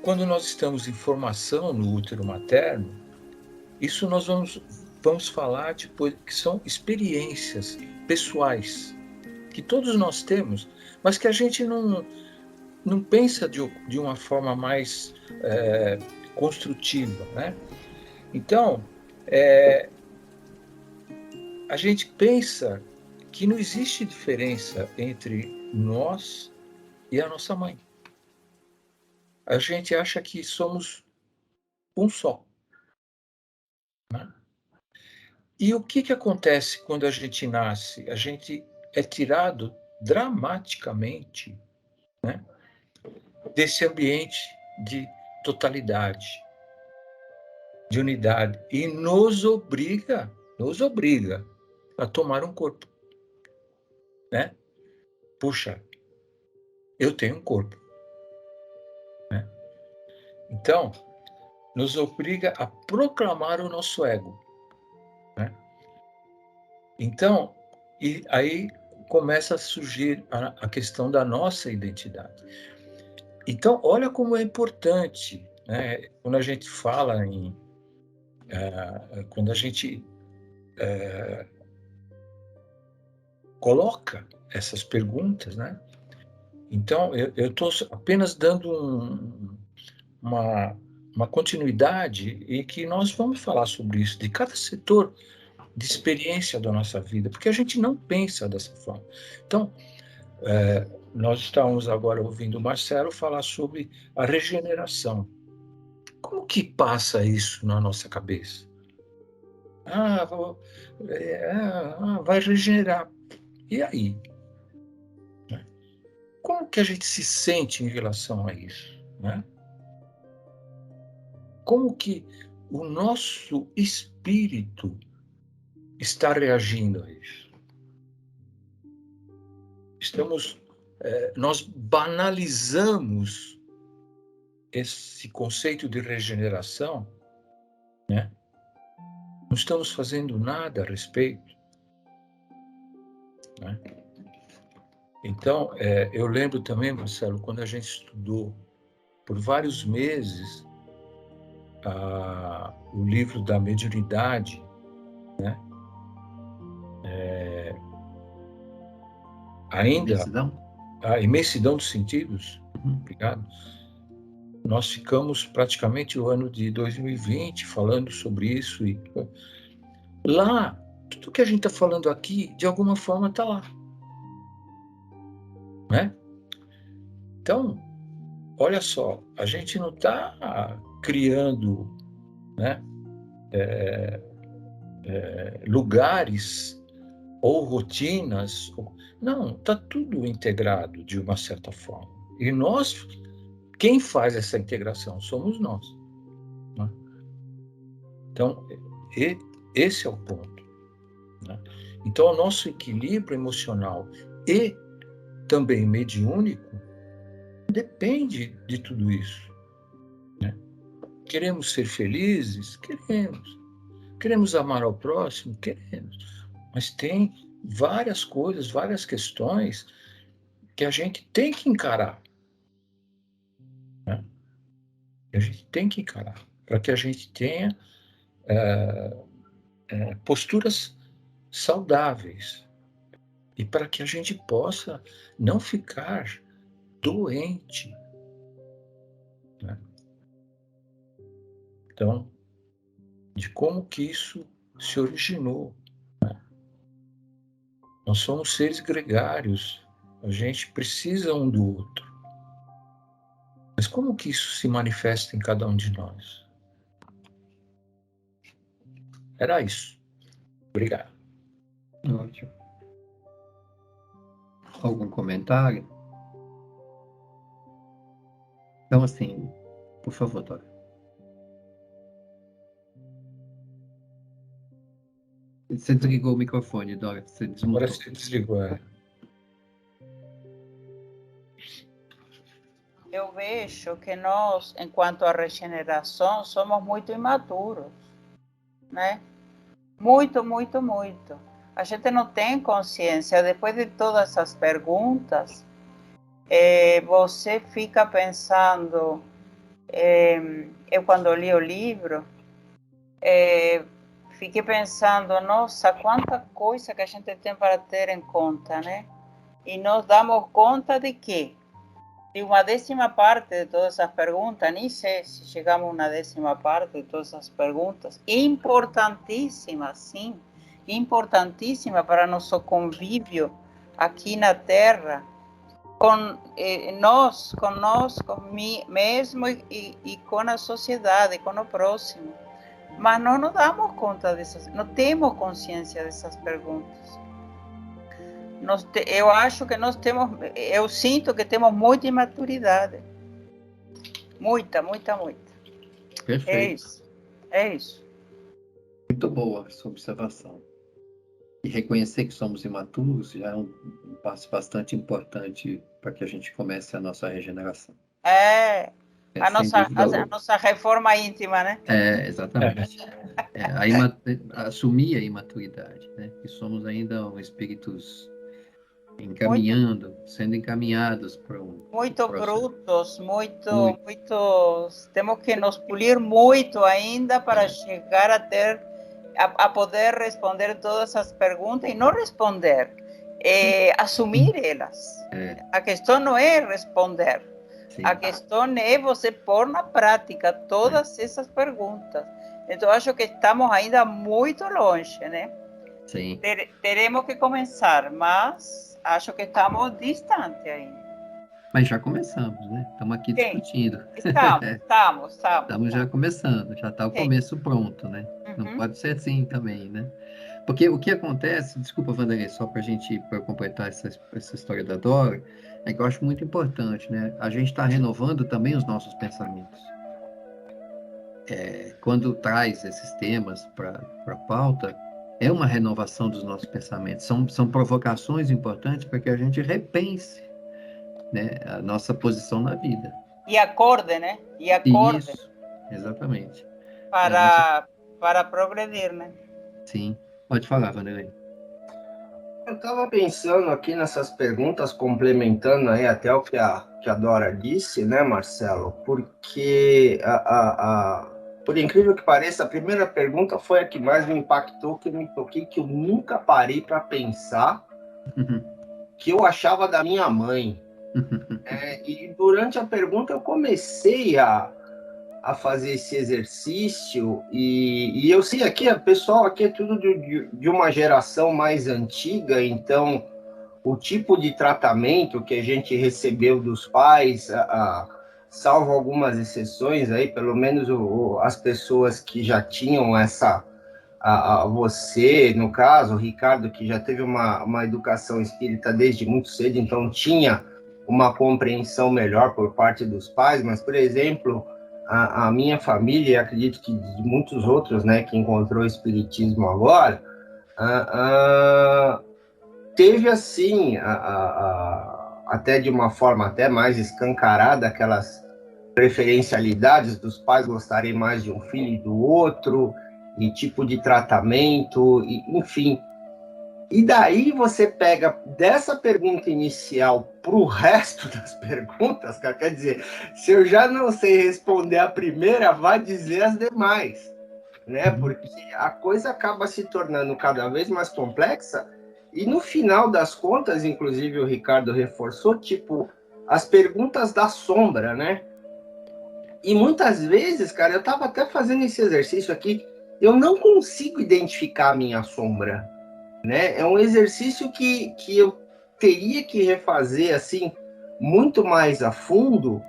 quando nós estamos em formação no útero materno, isso nós vamos falar depois, que são experiências pessoais que todos nós temos, mas que a gente não pensa de uma forma mais construtiva, né? Então, a gente pensa que não existe diferença entre nós e a nossa mãe. A gente acha que somos um só, né? E o que acontece quando a gente nasce? A gente é tirado dramaticamente, né, desse ambiente de totalidade, de unidade, e nos obriga a tomar um corpo, né? Puxa, eu tenho um corpo, né? Então, nos obriga a proclamar o nosso ego, né? Então, e aí começa a surgir a questão da nossa identidade. Então, olha como é importante, né? Quando a gente fala quando a gente coloca essas perguntas, né? Então, eu estou apenas dando uma continuidade e que nós vamos falar sobre isso, de cada setor de experiência da nossa vida, porque a gente não pensa dessa forma. Então, nós estamos agora ouvindo o Marcelo falar sobre a regeneração. Como que passa isso na nossa cabeça? Vai regenerar. E aí? Como que a gente se sente em relação a isso, né? Como que o nosso espírito está reagindo a isso? Nós banalizamos esse conceito de regeneração, né? Não estamos fazendo nada a respeito, né? Então, eu lembro também, Marcelo, quando a gente estudou por vários meses o livro da mediunidade, né? Ainda Imensidão? a imensidão dos sentidos, obrigado. Nós ficamos praticamente o ano de 2020 falando sobre isso e lá, tudo que a gente está falando aqui, de alguma forma está lá, né? Então, olha só, a gente não está criando, né, lugares ou rotinas. Não, está tudo integrado de uma certa forma. E nós, quem faz essa integração somos nós. Né? Então, esse é o ponto. Né? Então, o nosso equilíbrio emocional e também mediúnico depende de tudo isso. Né? Queremos ser felizes? Queremos. Queremos amar ao próximo? Queremos. Mas tem várias coisas, várias questões que a gente tem que encarar. Né? A gente tem que encarar para que a gente tenha posturas saudáveis e para que a gente possa não ficar doente. Né? Então, de como que isso se originou. Né? Nós somos seres gregários, a gente precisa um do outro. Mas como que isso se manifesta em cada um de nós? Era isso. Obrigado. Ótimo. Algum comentário? Então, assim, por favor, Dora. Você desligou o microfone, Dora. Você Agora desmutou. você desligou. Eu vejo que nós, enquanto à regeneração, somos muito imaturos, né? Muito, muito, muito. A gente não tem consciência. Depois de todas essas perguntas, você fica pensando. Eu, quando li o livro, fiquei pensando, nossa, quanta coisa que a gente tem para ter em conta, né? E nós damos conta de quê? De uma 10ª parte de todas as perguntas, nem sei se chegamos a uma 10ª parte de todas as perguntas, importantíssimas, sim, importantíssima para nosso convívio aqui na Terra, com nós, com mim mesmo e com a sociedade, com o próximo. Mas não nos damos conta dessas, não temos consciência dessas perguntas. Eu acho que nós temos, eu sinto que temos muita imaturidade. Muita, muita, muita. Perfeito. É isso. Muito boa essa observação. E reconhecer que somos imaturos já é um passo bastante importante para que a gente comece a nossa regeneração. A Sem nossa, dúvida a nossa reforma íntima, né? Exatamente. Assumir a imaturidade, né? Que somos ainda espíritos sendo encaminhados para muito brutos, muito, temos que nos polir muito ainda para chegar a ter, a poder responder todas as perguntas e não responder, assumir elas. A questão não é responder, Sim. A questão é você pôr na prática todas essas perguntas. Então, acho que estamos ainda muito longe, né? Sim. Teremos que começar, mas acho que estamos distantes ainda. Mas já começamos, né? Estamos aqui discutindo. Estamos. Estamos já começando, já está o começo pronto, né? Não pode ser assim também, né? Porque o que acontece, desculpa, Vanderlei, só para completar essa história da Dora, é que eu acho muito importante, né? A gente está renovando também os nossos pensamentos. Quando traz esses temas para a pauta, é uma renovação dos nossos pensamentos. São provocações importantes para que a gente repense, né, a nossa posição na vida. E acorde, né? Isso, exatamente. Para progredir, né? Sim. Pode falar, Vanderlei. Eu estava pensando aqui nessas perguntas, complementando aí até o que a Dora disse, né, Marcelo? Porque, por incrível que pareça, a primeira pergunta foi a que mais me impactou, que eu me toquei, que eu nunca parei para pensar, que eu achava da minha mãe. E durante a pergunta eu comecei a fazer esse exercício e eu sei aqui, o pessoal aqui é tudo de uma geração mais antiga, então o tipo de tratamento que a gente recebeu dos pais, salvo algumas exceções aí, pelo menos as pessoas que já tinham essa a você, no caso, o Ricardo, que já teve uma educação espírita desde muito cedo, então tinha uma compreensão melhor por parte dos pais, mas, por exemplo, a minha família, e acredito que de muitos outros, né, que encontrou o espiritismo agora, teve assim, até de uma forma até mais escancarada, aquelas preferencialidades dos pais gostarem mais de um filho e do outro, e tipo de tratamento, e, enfim. E daí você pega dessa pergunta inicial para o resto das perguntas, cara, quer dizer, se eu já não sei responder a primeira, vai dizer as demais, né? Porque a coisa acaba se tornando cada vez mais complexa e no final das contas, inclusive o Ricardo reforçou, tipo, as perguntas da sombra, né? E muitas vezes, cara, eu estava até fazendo esse exercício aqui, eu não consigo identificar a minha sombra, né? É um exercício que eu teria que refazer, assim, muito mais a fundo,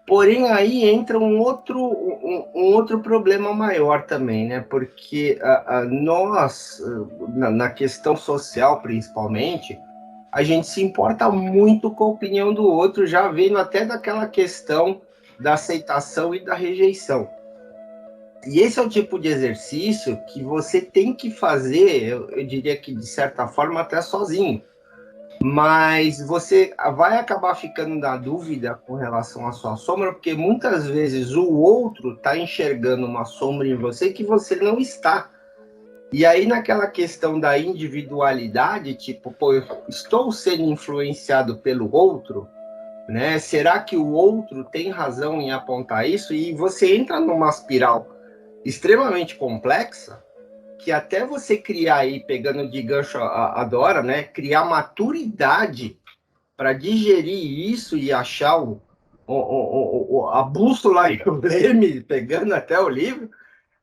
porém aí entra um outro problema maior também, né? Porque nós, na questão social principalmente, a gente se importa muito com a opinião do outro, já vendo até daquela questão da aceitação e da rejeição. E esse é o tipo de exercício que você tem que fazer, eu diria que de certa forma até sozinho. Mas você vai acabar ficando na dúvida com relação à sua sombra, porque muitas vezes o outro está enxergando uma sombra em você que você não está. E aí, naquela questão da individualidade, tipo, pô, eu estou sendo influenciado pelo outro, né? Será que o outro tem razão em apontar isso? E você entra numa espiral extremamente complexa, que até você criar aí, pegando de gancho a Dora, né? Criar maturidade para digerir isso e achar a bússola e o leme, pegando até o livro,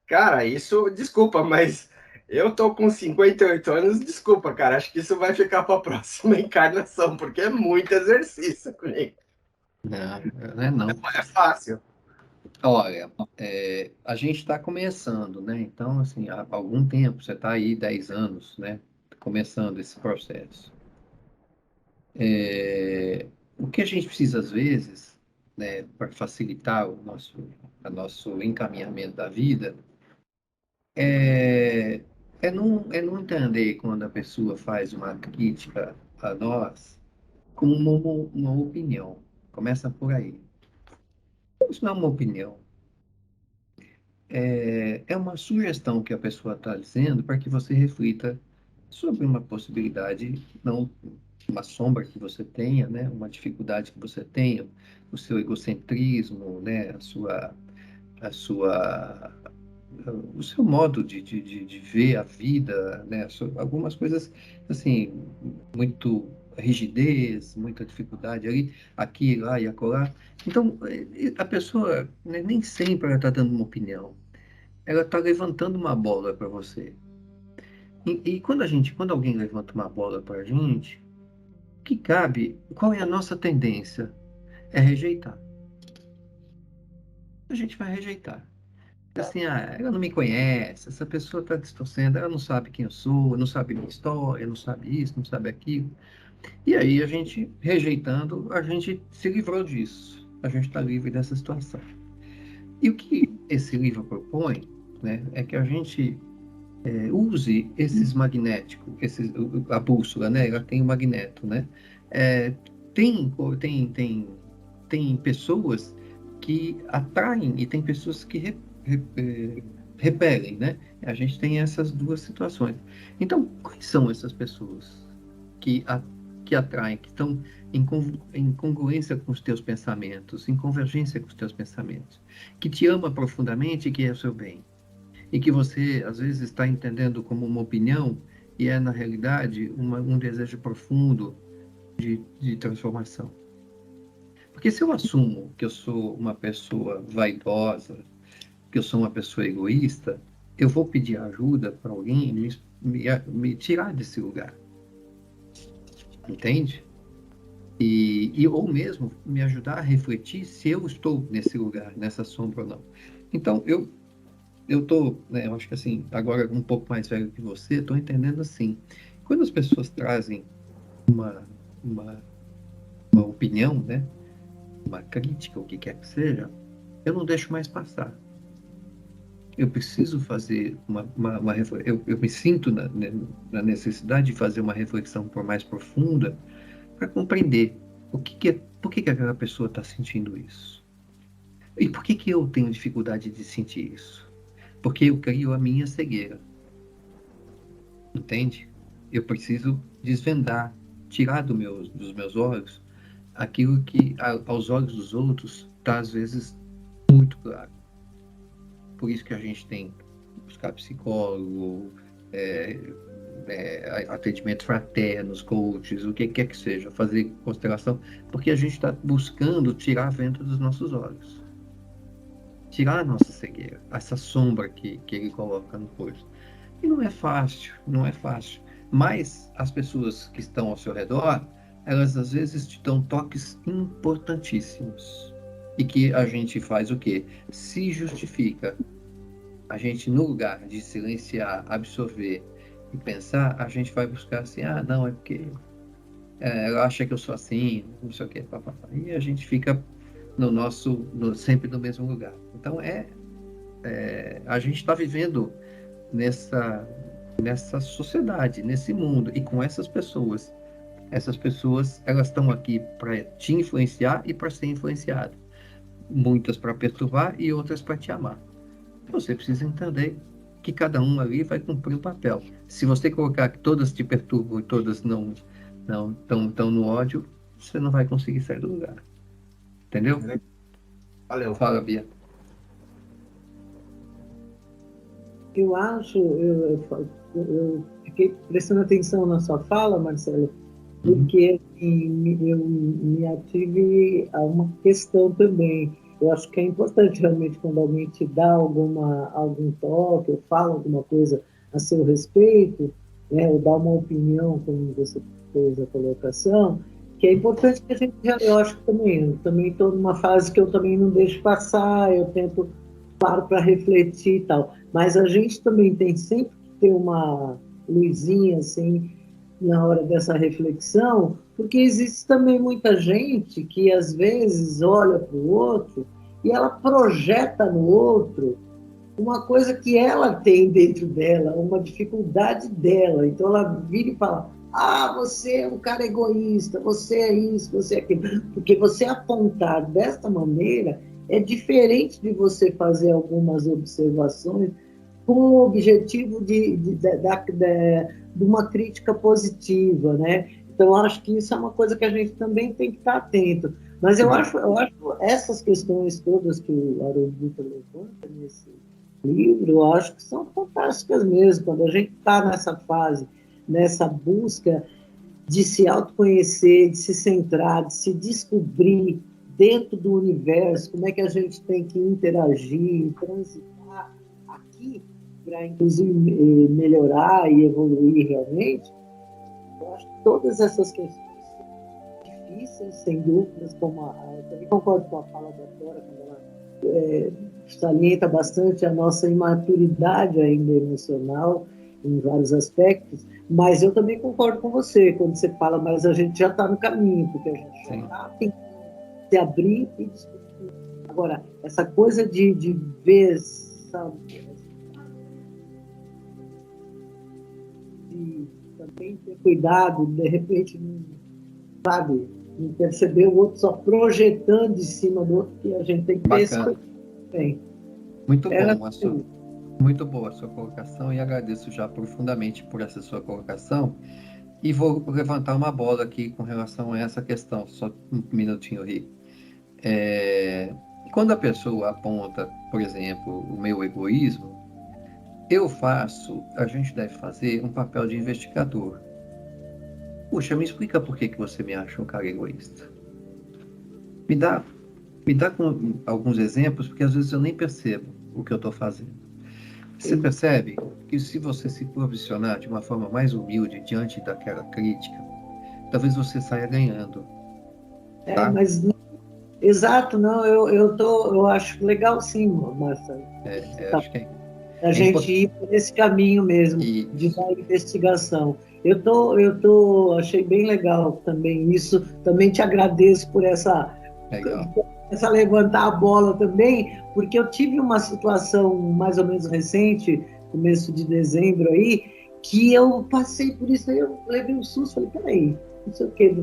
cara, isso, desculpa, mas eu tô com 58 anos, desculpa, cara, acho que isso vai ficar para a próxima encarnação, porque é muito exercício comigo. Não. Não é fácil. Olha, a gente está começando, né? Então, assim, há algum tempo, você está aí 10 anos, né? Começando esse processo. O que a gente precisa, às vezes, né, para facilitar o nosso encaminhamento da vida, é, é não entender quando a pessoa faz uma crítica a nós como uma opinião. Começa por aí. Isso não é uma opinião. É uma sugestão que a pessoa está dizendo para que você reflita sobre uma possibilidade, não uma sombra que você tenha, né? Uma dificuldade que você tenha, o seu egocentrismo, né? A sua, o seu modo de ver a vida, né? Algumas coisas, assim, muito rigidez, muita dificuldade ali, aqui, lá e acolá. Então, a pessoa, né, nem sempre ela está dando uma opinião, ela está levantando uma bola para você. E quando alguém levanta uma bola para a gente, o que cabe, qual é a nossa tendência? É rejeitar. A gente vai rejeitar. Assim, ela não me conhece, essa pessoa está distorcendo, ela não sabe quem eu sou, não sabe minha história, não sabe isso, não sabe aquilo. E aí a gente, rejeitando, a gente se livrou disso. A gente está livre dessa situação. E o que esse livro propõe, né, é que a gente use esses magnéticos, a bússola, né? Ela tem o magneto, né? É, tem, tem pessoas que atraem e tem pessoas que repelem, né? A gente tem essas duas situações. Então, quais são essas pessoas que atraem, que estão em congruência com os teus pensamentos, em convergência com os teus pensamentos, que te ama profundamente e que é o seu bem? E que você, às vezes, está entendendo como uma opinião e é, na realidade, um desejo profundo de transformação. Porque se eu assumo que eu sou uma pessoa vaidosa, que eu sou uma pessoa egoísta, eu vou pedir ajuda para alguém me tirar desse lugar. Entende? Ou mesmo me ajudar a refletir se eu estou nesse lugar, nessa sombra ou não. Então, eu tô, né, eu acho que assim, agora um pouco mais velho que você, estou entendendo assim, quando as pessoas trazem uma, uma, uma opinião, né, uma crítica, o que quer que seja, eu não deixo mais passar. Eu preciso fazer eu me sinto na necessidade de fazer uma reflexão por mais profunda para compreender por que aquela pessoa está sentindo isso. E por que eu tenho dificuldade de sentir isso? Porque eu crio a minha cegueira, entende? Eu preciso desvendar, tirar dos meus olhos aquilo que aos olhos dos outros está às vezes muito claro. Por isso que a gente tem que buscar psicólogo, é, atendimento fraternos, coaches, o que quer que seja, fazer constelação, porque a gente está buscando tirar vento dos nossos olhos, tirar a nossa cegueira, essa sombra que ele coloca no corpo. E não é fácil, não é fácil. Mas as pessoas que estão ao seu redor, elas às vezes te dão toques importantíssimos. E que a gente faz o quê? Se justifica. A gente, no lugar de silenciar, absorver e pensar, a gente vai buscar assim, não, é porque ela acha que eu sou assim, não sei o quê, papapá. E a gente fica sempre no mesmo lugar. Então, a gente está vivendo nessa sociedade, nesse mundo, e com essas pessoas. Essas pessoas, elas estão aqui para te influenciar e para ser influenciado. Muitas para perturbar e outras para te amar. Você precisa entender que cada um ali vai cumprir um papel. Se você colocar que todas te perturbam e todas não estão no ódio, você não vai conseguir sair do lugar. Entendeu? Valeu. Fala, Bia. Eu acho, eu fiquei prestando atenção na sua fala, Marcelo, porque eu me ative a uma questão também. Eu acho que é importante realmente quando alguém te dá algum toque, ou fala alguma coisa a seu respeito, né, ou dá uma opinião, como você fez a colocação, que é importante que a gente, eu acho que eu também estou numa fase que eu também não deixo passar, eu tento, claro, para refletir e tal, mas a gente também tem sempre que ter uma luzinha, assim, na hora dessa reflexão, porque existe também muita gente que às vezes olha para o outro e ela projeta no outro uma coisa que ela tem dentro dela, uma dificuldade dela. Então ela vira e fala: você é um cara egoísta, você é isso, você é aquilo. Porque você apontar desta maneira é diferente de você fazer algumas observações com o objetivo de uma crítica positiva, né? Então, acho que isso é uma coisa que a gente também tem que estar atento. Mas eu acho essas questões todas que o Haroldo Dutra levanta nesse livro, eu acho que são fantásticas mesmo. Quando a gente está nessa fase, nessa busca de se autoconhecer, de se centrar, de se descobrir dentro do universo, como é que a gente tem que interagir, transitar aqui, para inclusive melhorar e evoluir realmente, eu acho que todas essas questões são difíceis, sem dúvidas, como eu também concordo com a fala da Dora, quando ela salienta bastante a nossa imaturidade ainda emocional, em vários aspectos, mas eu também concordo com você, quando você fala, mas a gente já está no caminho, porque a gente já está tentando se abrir e discutir. Agora, essa coisa de ver, sabe, de também ter cuidado, de repente, sabe, não perceber o outro só projetando em cima do outro, que a gente tem que ter esse cuidado também. Muito boa a sua colocação e agradeço já profundamente por essa sua colocação. E vou levantar uma bola aqui com relação a essa questão, só um minutinho, Rick. Quando a pessoa aponta, por exemplo, o meu egoísmo, a gente deve fazer um papel de investigador. Puxa, me explica por que você me acha um cara egoísta. Me dá alguns exemplos, porque às vezes eu nem percebo o que eu estou fazendo. Você percebe que se você se posicionar de uma forma mais humilde diante daquela crítica, talvez você saia ganhando. Tá? Mas exato, não, eu acho legal sim, Marcelo. Acho que A gente ir por esse caminho mesmo, de dar investigação. Achei bem legal também isso. Também te agradeço por essa levantar a bola também, porque eu tive uma situação mais ou menos recente, começo de dezembro aí, que eu passei por isso, aí eu levei um susto, falei, peraí, não sei o que,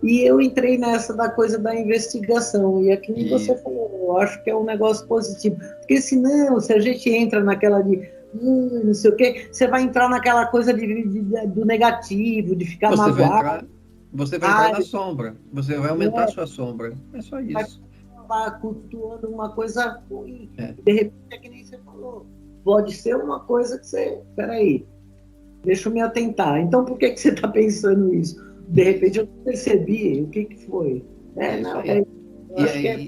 e eu entrei nessa da coisa da investigação, e aquilo que você falou, eu acho que é um negócio positivo, porque senão, se a gente entra naquela de não sei o que, você vai entrar naquela coisa do negativo, de ficar magoado. Você vai entrar na sombra, você vai aumentar a sua sombra, é só isso. Vai cultuando uma coisa ruim, de repente é que nem você falou, pode ser uma coisa que você, peraí, deixa eu me atentar, então por que você está pensando isso? De repente eu não percebi, o que foi?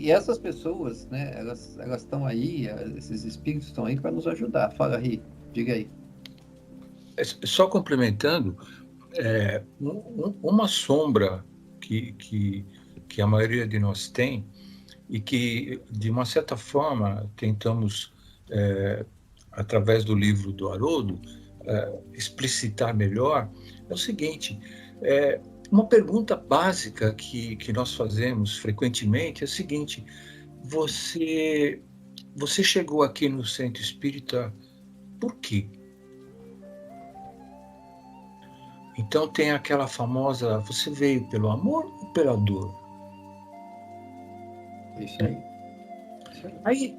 E essas pessoas, né, elas estão aí, esses espíritos estão aí para nos ajudar. Fala, Ri, diga aí. Só complementando, uma sombra que a maioria de nós tem e que, de uma certa forma, tentamos, através do livro do Haroldo, explicitar melhor, é o seguinte: uma pergunta básica que nós fazemos frequentemente é a seguinte: você chegou aqui no Centro Espírita por quê? Então tem aquela famosa, você veio pelo amor ou pela dor? Isso aí. Aí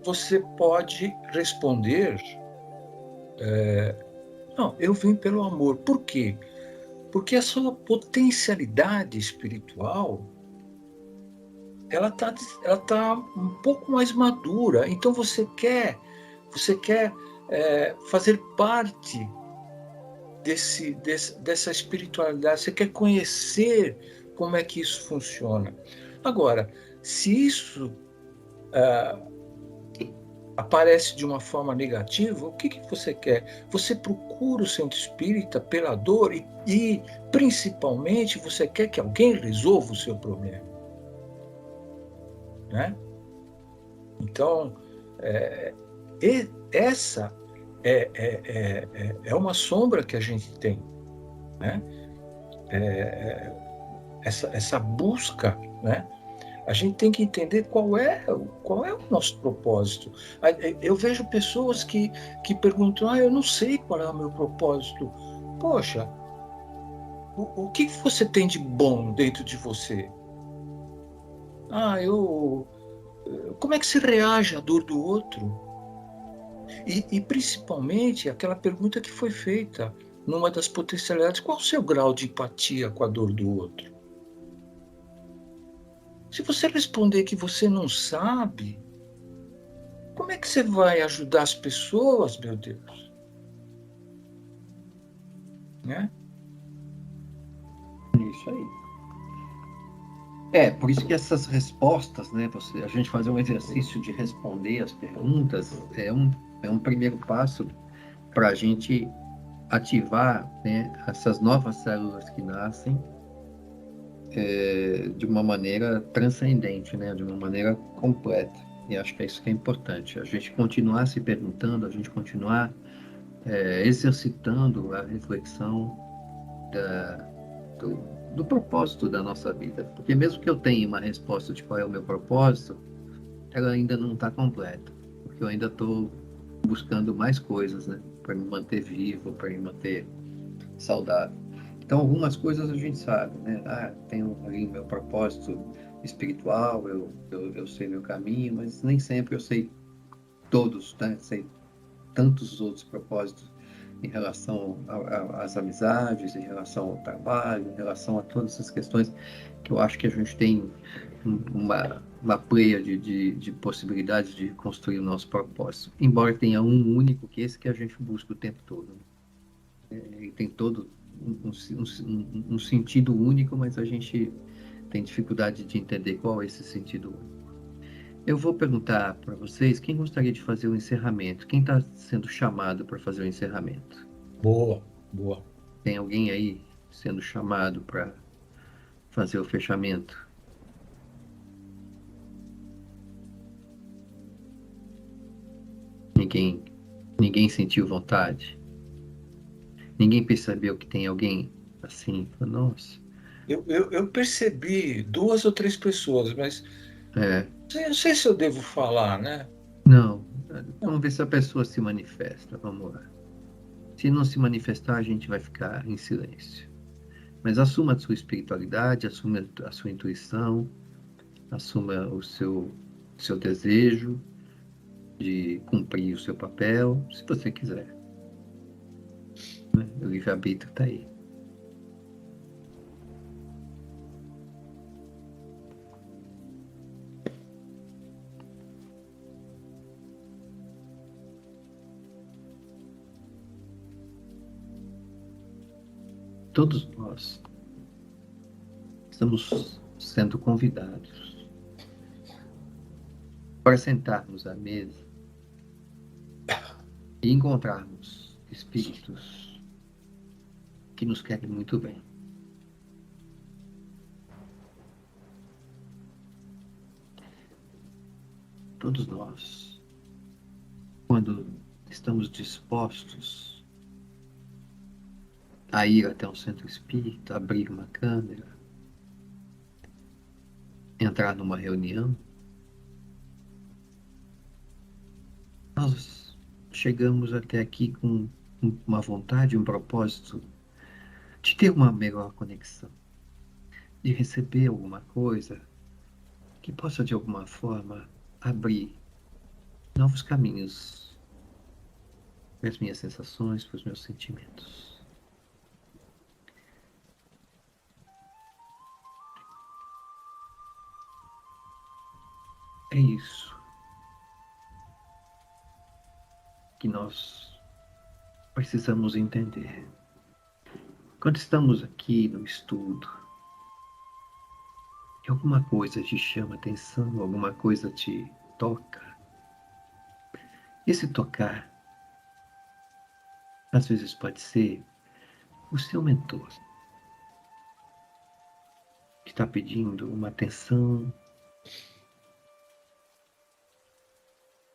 você pode responder, não, eu vim pelo amor. Por quê? Porque a sua potencialidade espiritual, ela tá um pouco mais madura. Então você quer fazer parte dessa espiritualidade, você quer conhecer como é que isso funciona. Agora, se isso aparece de uma forma negativa, o que você quer? Você procura o Centro Espírita pela dor e principalmente, você quer que alguém resolva o seu problema. Né? Então, essa é uma sombra que a gente tem, né? Essa busca, né? A gente tem que entender qual é o nosso propósito. Eu vejo pessoas que perguntam, eu não sei qual é o meu propósito. Poxa, o que você tem de bom dentro de você? Como é que se reage à dor do outro? E principalmente aquela pergunta que foi feita numa das potencialidades: qual o seu grau de empatia com a dor do outro? Se você responder que você não sabe, como é que você vai ajudar as pessoas, meu Deus? Né? Isso aí. Por isso que essas respostas, né, a gente fazer um exercício de responder as perguntas é um primeiro passo para a gente ativar, né, essas novas células que nascem de uma maneira transcendente, né, de uma maneira completa. E acho que é isso que é importante, a gente continuar se perguntando, a gente continuar exercitando a reflexão do propósito da nossa vida. Porque mesmo que eu tenha uma resposta de qual é o meu propósito, ela ainda não está completa. Porque eu ainda estou buscando mais coisas, né? Para me manter vivo, para me manter saudável. Então, algumas coisas a gente sabe, né? Tenho ali meu propósito espiritual, eu sei meu caminho, mas nem sempre eu sei todos, né? Sei tantos outros propósitos em relação às amizades, em relação ao trabalho, em relação a todas essas questões que eu acho que a gente tem uma pleia de possibilidades de construir o nosso propósito. Embora tenha um único, que é esse que a gente busca o tempo todo. Ele tem todo um sentido único, mas a gente tem dificuldade de entender qual é esse sentido único. Eu vou perguntar para vocês quem gostaria de fazer o encerramento. Quem está sendo chamado para fazer o encerramento? Boa. Tem alguém aí sendo chamado para fazer o fechamento? ninguém sentiu vontade. Ninguém percebeu que tem alguém assim. Nossa, Eu percebi 2 ou 3 pessoas, mas é, eu não sei se eu devo falar, né? não. Vamos ver se a pessoa se manifesta. Vamos lá. Se não se manifestar, a gente vai ficar em silêncio. Mas assuma a sua espiritualidade, assuma a sua intuição, assuma o seu desejo de cumprir o seu papel, se você quiser. Né? O livre-arbítrio está aí. Todos nós estamos sendo convidados para sentarmos à mesa e encontrarmos espíritos que nos querem muito bem. Todos nós, quando estamos dispostos a ir até um centro espírita, abrir uma câmera, entrar numa reunião, nós chegamos até aqui com uma vontade, um propósito de ter uma melhor conexão, de receber alguma coisa que possa, de alguma forma, abrir novos caminhos para as minhas sensações, para os meus sentimentos. É isso que nós precisamos entender. Quando estamos aqui no estudo, e alguma coisa te chama atenção, alguma coisa te toca, esse tocar, às vezes pode ser o seu mentor, que está pedindo uma atenção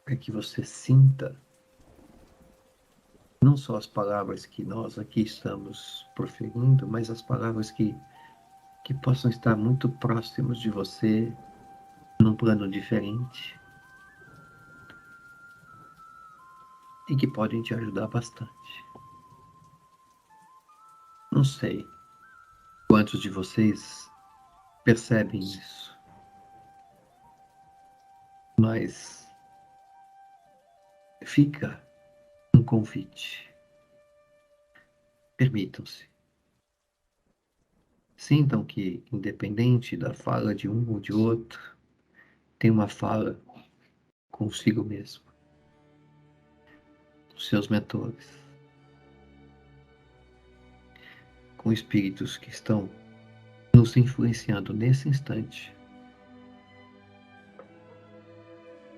para que você sinta não só as palavras que nós aqui estamos proferindo, mas as palavras que possam estar muito próximas de você, num plano diferente, e que podem te ajudar bastante. Não sei quantos de vocês percebem isso, mas fica um convite. Permitam-se. Sintam que, independente da fala de um ou de outro, tem uma fala consigo mesmo, com seus mentores, com espíritos que estão nos influenciando nesse instante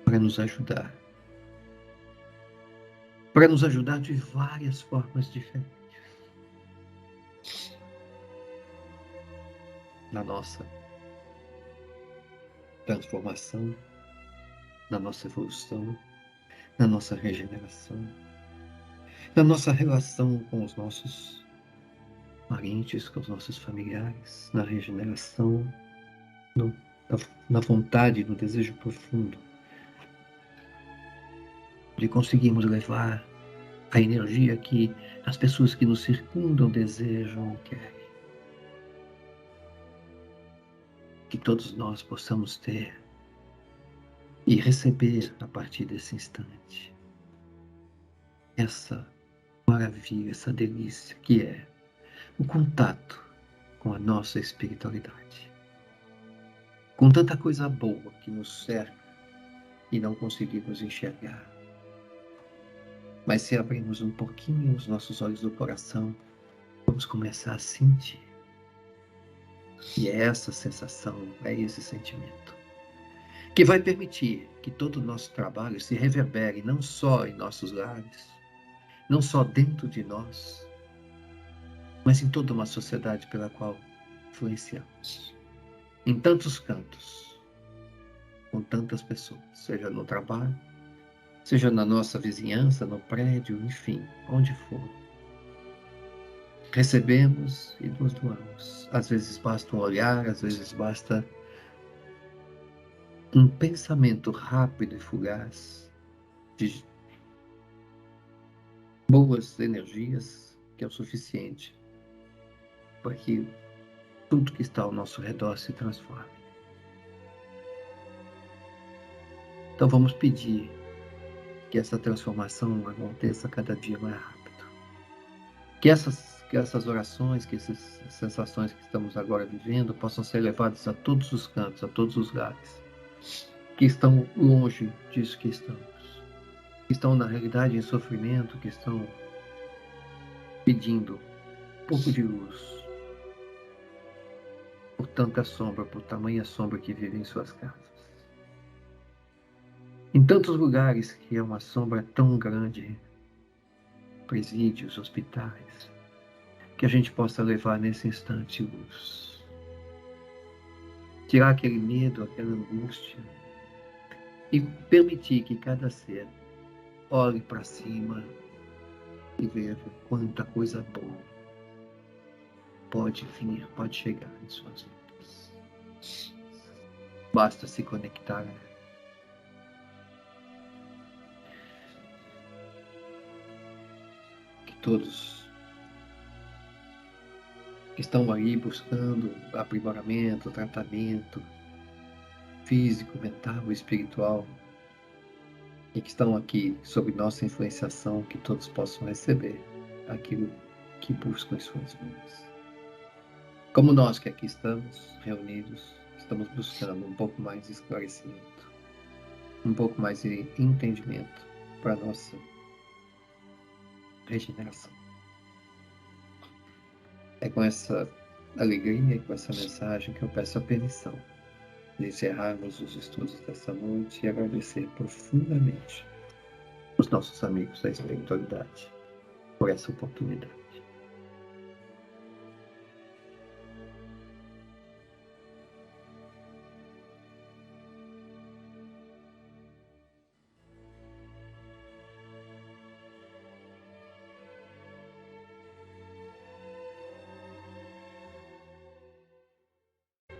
para nos ajudar de várias formas diferentes na nossa transformação, na nossa evolução, na nossa regeneração, na nossa relação com os nossos parentes, com os nossos familiares, na regeneração, na vontade, no desejo profundo de conseguirmos levar a energia que as pessoas que nos circundam desejam, querem. Que todos nós possamos ter e receber a partir desse instante essa maravilha, essa delícia que é o contato com a nossa espiritualidade, com tanta coisa boa que nos cerca e não conseguimos enxergar. Mas se abrirmos um pouquinho os nossos olhos do coração, vamos começar a sentir. E é essa sensação, é esse sentimento, que vai permitir que todo o nosso trabalho se reverbere não só em nossos lares, não só dentro de nós, mas em toda uma sociedade pela qual influenciamos. Em tantos cantos, com tantas pessoas, seja no trabalho, seja na nossa vizinhança, no prédio, enfim, onde for. Recebemos e nos doamos. Às vezes basta um olhar, às vezes basta um pensamento rápido e fugaz de boas energias, que é o suficiente para que tudo que está ao nosso redor se transforme. Então vamos pedir que essa transformação aconteça cada dia mais rápido. Que essas orações, que essas sensações que estamos agora vivendo possam ser levadas a todos os cantos, a todos os lares, que estão longe disso que estamos, que estão na realidade em sofrimento, que estão pedindo um pouco de luz, por tanta sombra, por tamanha sombra que vive em suas casas. Em tantos lugares que é uma sombra tão grande, presídios, hospitais, que a gente possa levar nesse instante luz. Tirar aquele medo, aquela angústia e permitir que cada ser olhe para cima e veja quanta coisa boa pode vir, pode chegar em suas vidas. Basta se conectar. Que todos que estão aí buscando aprimoramento, tratamento físico, mental, espiritual, e que estão aqui sob nossa influenciação, que todos possam receber aquilo que buscam em suas vidas. Como nós que aqui estamos reunidos, estamos buscando um pouco mais de esclarecimento, um pouco mais de entendimento para a nossa regeneração. É com essa alegria e com essa mensagem que eu peço a permissão de encerrarmos os estudos dessa noite e agradecer profundamente os nossos amigos da espiritualidade por essa oportunidade.